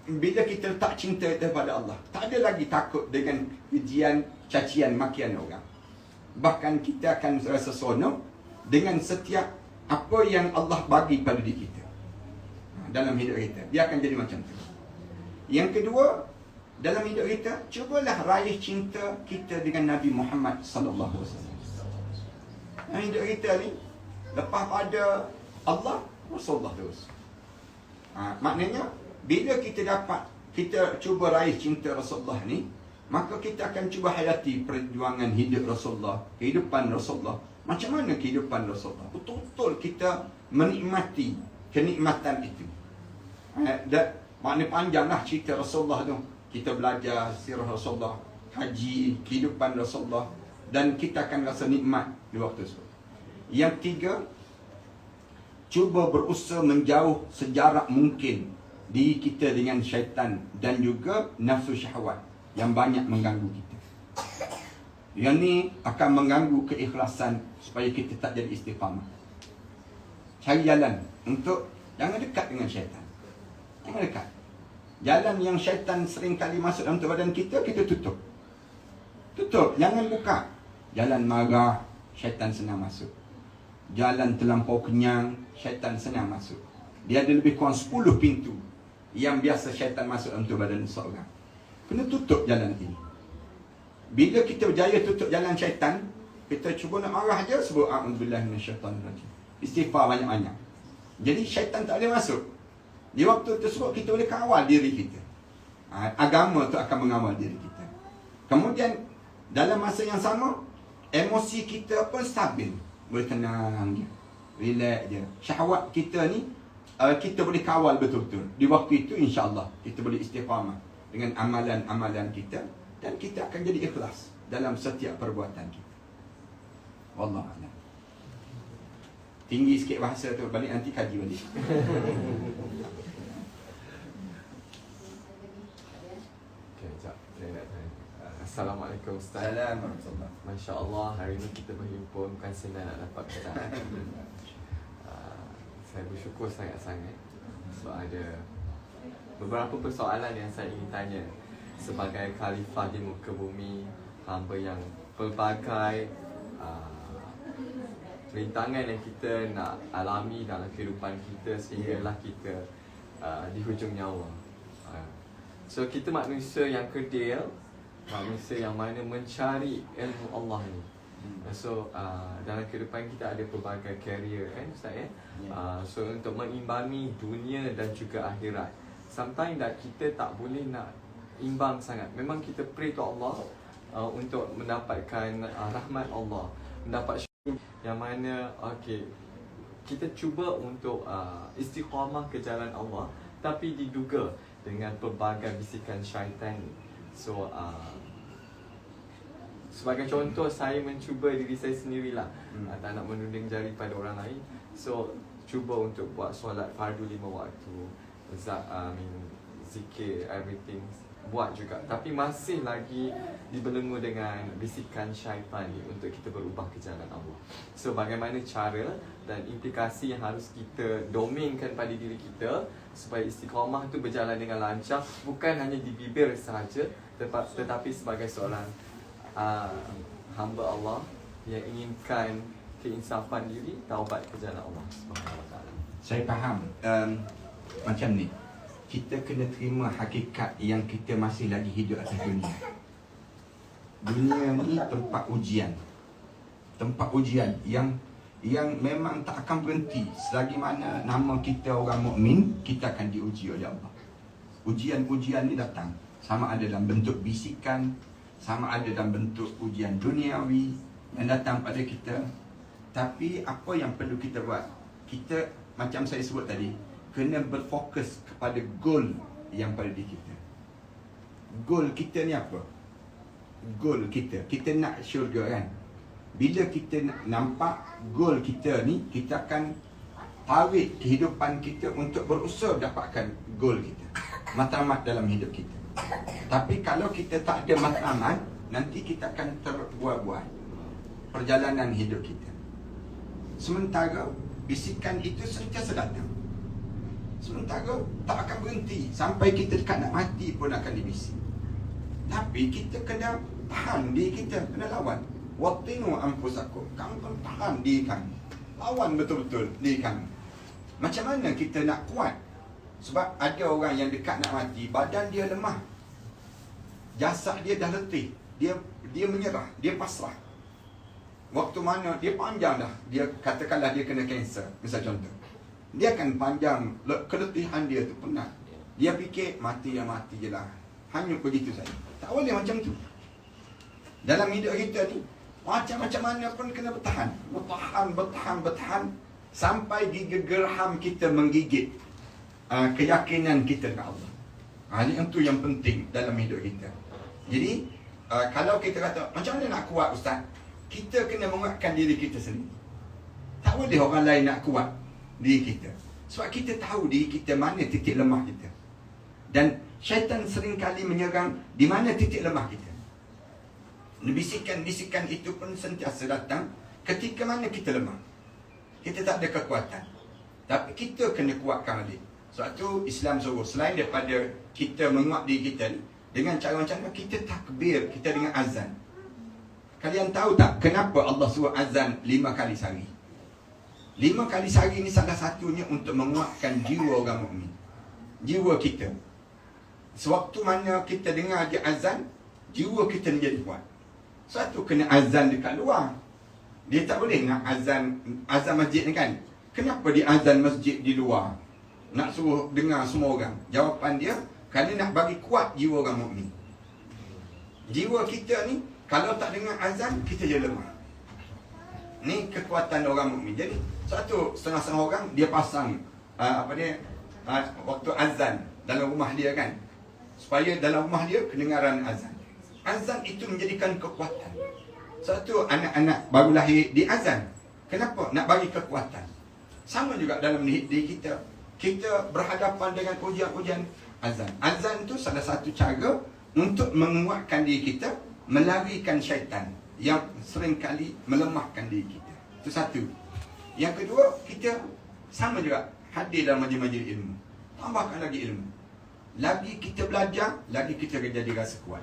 bila kita letak cinta kepada Allah, tak ada lagi takut dengan kejian, cacian, makian orang. Bahkan kita akan rasa seronok dengan setiap apa yang Allah bagi pada diri kita dalam hidup kita. Dia akan jadi macam tu. Yang kedua, dalam hidup kita, cubalah raih cinta kita dengan Nabi Muhammad sallallahu alaihi wasallam. Hidup kita ni lepas pada Allah, Rasulullah terus. Maknanya bila kita cuba raih cinta Rasulullah ni, maka kita akan cuba hayati perjuangan hidup Rasulullah, kehidupan Rasulullah. Macam mana kehidupan Rasulullah? Betul-betul kita menikmati kenikmatan itu. Maknanya panjanglah cerita Rasulullah tu. Kita belajar sirah Rasulullah, haji, kehidupan Rasulullah, dan kita akan rasa nikmat di waktu itu. Yang tiga, cuba berusaha menjauh sejarak mungkin diri kita dengan syaitan dan juga nafsu syahwat yang banyak mengganggu kita. Yang ni akan mengganggu keikhlasan supaya kita tak jadi istiqamah. Cari jalan untuk jangan dekat dengan syaitan. Jangan dekat. Jalan yang syaitan sering kali masuk dalam badan kita, kita tutup. Tutup, jangan buka. Jalan marah, syaitan senang masuk. Jalan terlampau kenyang, syaitan senang masuk. Dia ada lebih kurang 10 pintu yang biasa syaitan masuk dalam badan seorang. Kena tutup jalan ini. Bila kita berjaya tutup jalan syaitan, kita cuba nak marah aja, sebut a'udzubillahi minasyaitanirrajim. Istighfar banyak-banyak. Jadi syaitan tak boleh masuk. Di waktu tersebut kita boleh kawal diri kita. Agama tu akan mengawal diri kita. Kemudian dalam masa yang sama, emosi kita pun stabil. Boleh tenang je, relax je. Syahwat kita ni kita boleh kawal betul-betul. Di waktu itu insya-Allah kita boleh istiqamah dengan amalan-amalan kita, dan kita akan jadi ikhlas dalam setiap perbuatan kita. Wallahu a'lam. Tinggi sikit bahasa tu, balik nanti kaji balik. Okay, sekejap. Saya nak tanya. Assalamualaikum Ustaz. Assalamualaikum. Masya Allah, hari ini kita berhimpun. Bukan senang nak dapat Ustaz. Saya bersyukur sangat-sangat sebab ada beberapa persoalan yang saya ingin tanya. Sebagai khalifah di muka bumi, hamba yang pelbagai rintangan yang kita nak alami dalam kehidupan kita sehinggalah kita di hujung nyawa. So kita manusia yang kerdil, manusia yang mana mencari ilmu Allah ni. So dalam kehidupan kita ada pelbagai career kan Ustaz ya. So untuk mengimbangi dunia dan juga akhirat, sometimes kita tak boleh nak imbang sangat. Memang kita pray to Allah untuk mendapatkan rahmat Allah, mendapat syukur yang mana kita cuba untuk istiqamah ke jalan Allah, tapi diduga dengan pelbagai bisikan syaitan. So sebagai contoh, saya mencuba diri saya sendirilah, tak nak menunding jari pada orang lain. So cuba untuk buat solat fardu 5 waktu, zikir, everything buat juga, tapi masih lagi dibelenggu dengan bisikan syaitan ni untuk kita berubah ke jalan Allah. So bagaimana cara dan implikasi yang harus kita domainkan pada diri kita supaya istiqamah tu berjalan dengan lancar, bukan hanya di bibir sahaja, tetapi sebagai seorang hamba Allah yang inginkan keinsafan diri, taubat ke jalan Allah Subhanahu Wa Taala. Saya faham. Macam ni, kita kena terima hakikat yang kita masih lagi hidup atas dunia. Dunia ni tempat ujian. Tempat ujian yang memang tak akan berhenti. Selagi mana nama kita orang mukmin, kita akan diuji oleh Allah. Ujian-ujian ni datang, sama ada dalam bentuk bisikan, sama ada dalam bentuk ujian duniawi yang datang pada kita. Tapi apa yang perlu kita buat? Kita, macam saya sebut tadi, kena berfokus kepada goal yang pada diri kita. Goal kita ni apa? Goal kita nak syurga kan? Bila kita nampak goal kita ni, kita akan tarik kehidupan kita untuk berusaha dapatkan goal kita, matlamat dalam hidup kita. Tapi kalau kita tak ada matlamat, nanti kita akan terbuai-buai perjalanan hidup kita. Sementara bisikan itu sentiasa datang. Sementara tak akan berhenti sampai kita dekat nak mati pun akan dibisik. Tapi kita kena tahan diri kita, kena lawan. Watinu anfusakum, kamu kena tahan diri kamu, lawan betul-betul diri kamu. Macam mana kita nak kuat? Sebab ada orang yang dekat nak mati, badan dia lemah, jasad dia dah letih, dia menyerah, dia pasrah. Waktu mana dia panjang dah, dia katakanlah dia kena kanser, misal contoh, dia akan panjang keletihan dia tu, penat. Dia fikir mati je lah, hanyut begitu saja. Tak boleh macam tu. Dalam hidup kita ni, macam mana pun kena bertahan. Bertahan sampai gigi gerham kita menggigit keyakinan kita dengan Allah. Itu yang penting dalam hidup kita. Jadi kalau kita kata macam mana nak kuat Ustaz, kita kena menguatkan diri kita sendiri. Tak boleh orang lain nak kuat diri kita. Sebab kita tahu diri kita mana titik lemah kita. Dan syaitan seringkali menyerang di mana titik lemah kita. Bisikan-bisikan itu pun sentiasa datang ketika mana kita lemah. Kita tak ada kekuatan. Tapi kita kena kuatkan balik. Sebab tu Islam suruh, selain daripada kita menguat diri kita ni, dengan cara macam mana, kita takbir, kita dengan azan. Kalian tahu tak kenapa Allah suruh azan 5 kali sehari? 5 kali sehari ni salah satunya untuk menguatkan jiwa orang mukmin, jiwa kita. Sewaktu mana kita dengar dia azan, jiwa kita menjadi kuat. Satu kena azan dekat luar. Dia tak boleh nak azan masjid ni kan. Kenapa dia azan masjid di luar? Nak suruh dengar semua orang. Jawapan dia, kerana nak bagi kuat jiwa orang mukmin. Jiwa kita ni kalau tak dengar azan, kita je lemah. Ni kekuatan orang mukmin. Jadi satu setengah orang dia pasang waktu azan dalam rumah dia kan, supaya dalam rumah dia kedengaran azan. Azan itu menjadikan kekuatan. Satu anak-anak baru lahir di azan. Kenapa? Nak bagi kekuatan. Sama juga dalam diri kita. Kita berhadapan dengan ujian-ujian azan. Azan itu salah satu cara untuk menguatkan diri kita, melarikan syaitan yang seringkali melemahkan diri kita. Itu satu. Yang kedua, kita sama juga hadir dalam majlis-majlis ilmu. Tambahkan lagi ilmu. Lagi kita belajar, lagi kita jadi rasa kuat.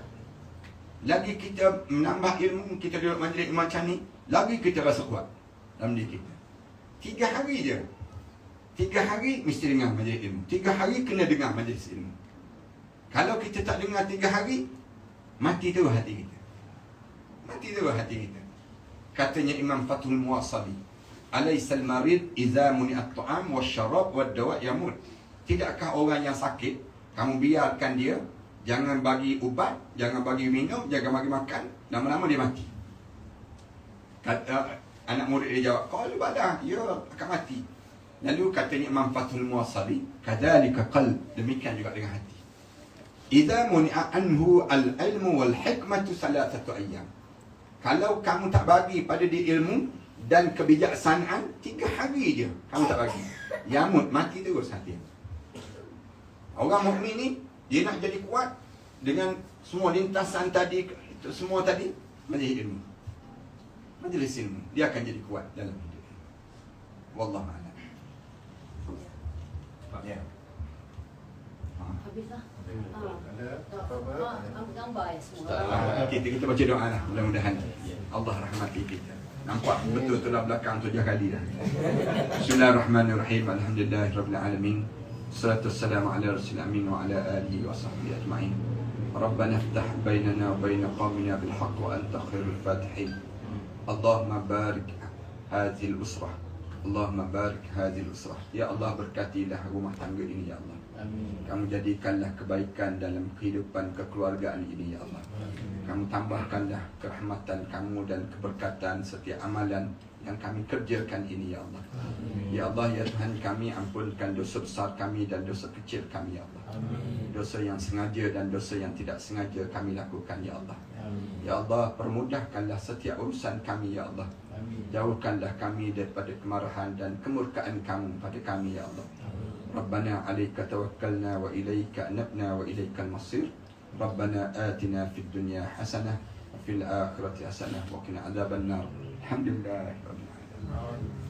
Lagi kita menambah ilmu, kita duduk majlis macam ni, lagi kita rasa kuat dalam diri kita. 3 hari je. 3 hari mesti dengar majlis ilmu. 3 hari kena dengar majlis ilmu. Kalau kita tak dengar 3 hari, mati terus hati kita. Mati terus hati kita. Katanya Imam Fathul Muwassali, alaysal marid idza muni'at ta'am wasyarab wad-dawa yamut. Tidakkah orang yang sakit, kamu biarkan dia, jangan bagi ubat, jangan bagi minum, jangan bagi makan, lama-lama dia mati. Kata anak murid dia jawab, qalu bala, ya akan mati. Lalu katanya Imam Fathul Muwassali, kadzalika qalb, demikian juga dengan hati. Idza muni'a anhu al-ilmu wal hikmatu 3 ayyam. Kalau kamu tak bagi pada dia ilmu dan kebijaksanaan, 3 hari je kamu tak bagi, yamut, mati terus hati. Orang mukmin ni dia nak jadi kuat dengan semua lintasan tadi, semua tadi, majlis ilmu. Majlis ilmu, dia akan jadi kuat dalam hidup. Wallahu a'lam. Ya. Habis lah. Ada apa-apa? Gambar ya semua. Kita baca doa lah, mudah-mudahan Allah rahmati kita. Nampak betul-betul lah belakang 7 kali dah. Bismillahirrahmanirrahim. Alhamdulillahirabbil alamin. Wassalatu wassalamu ala rasulil amin wa ala alihi wa sahbihi ajma'in. Rabbana iftah bainana wa bain qaumina bil haqq wa anta khairul fatihin. Allahumma barik hadhihi al-usrah. Allahumma barik hadhihi al-usrah. Ya Allah, berkatilah rumah tangga ini ya Allah. Amin. Kamu jadikanlah kebaikan dalam kehidupan kekeluargaan ini ya Allah. Kamu tambahkanlah kerahmatan kamu dan keberkatan setiap amalan yang kami kerjakan ini ya Allah. Ya Allah, ya Tuhan kami, ampunkan dosa besar kami dan dosa kecil kami ya Allah. Dosa yang sengaja dan dosa yang tidak sengaja kami lakukan ya Allah. Ya Allah, permudahkanlah setiap urusan kami ya Allah. Jauhkanlah kami daripada kemarahan dan kemurkaan kamu pada kami ya Allah. Rabbana 'alaika tawakkalna wa ilaika anabna wa ilaikal masir. Rabbana atina fid dunya hasanah wa fil akhirati hasanah wa qina adzabannar. Alhamdulillahirabbil alamin.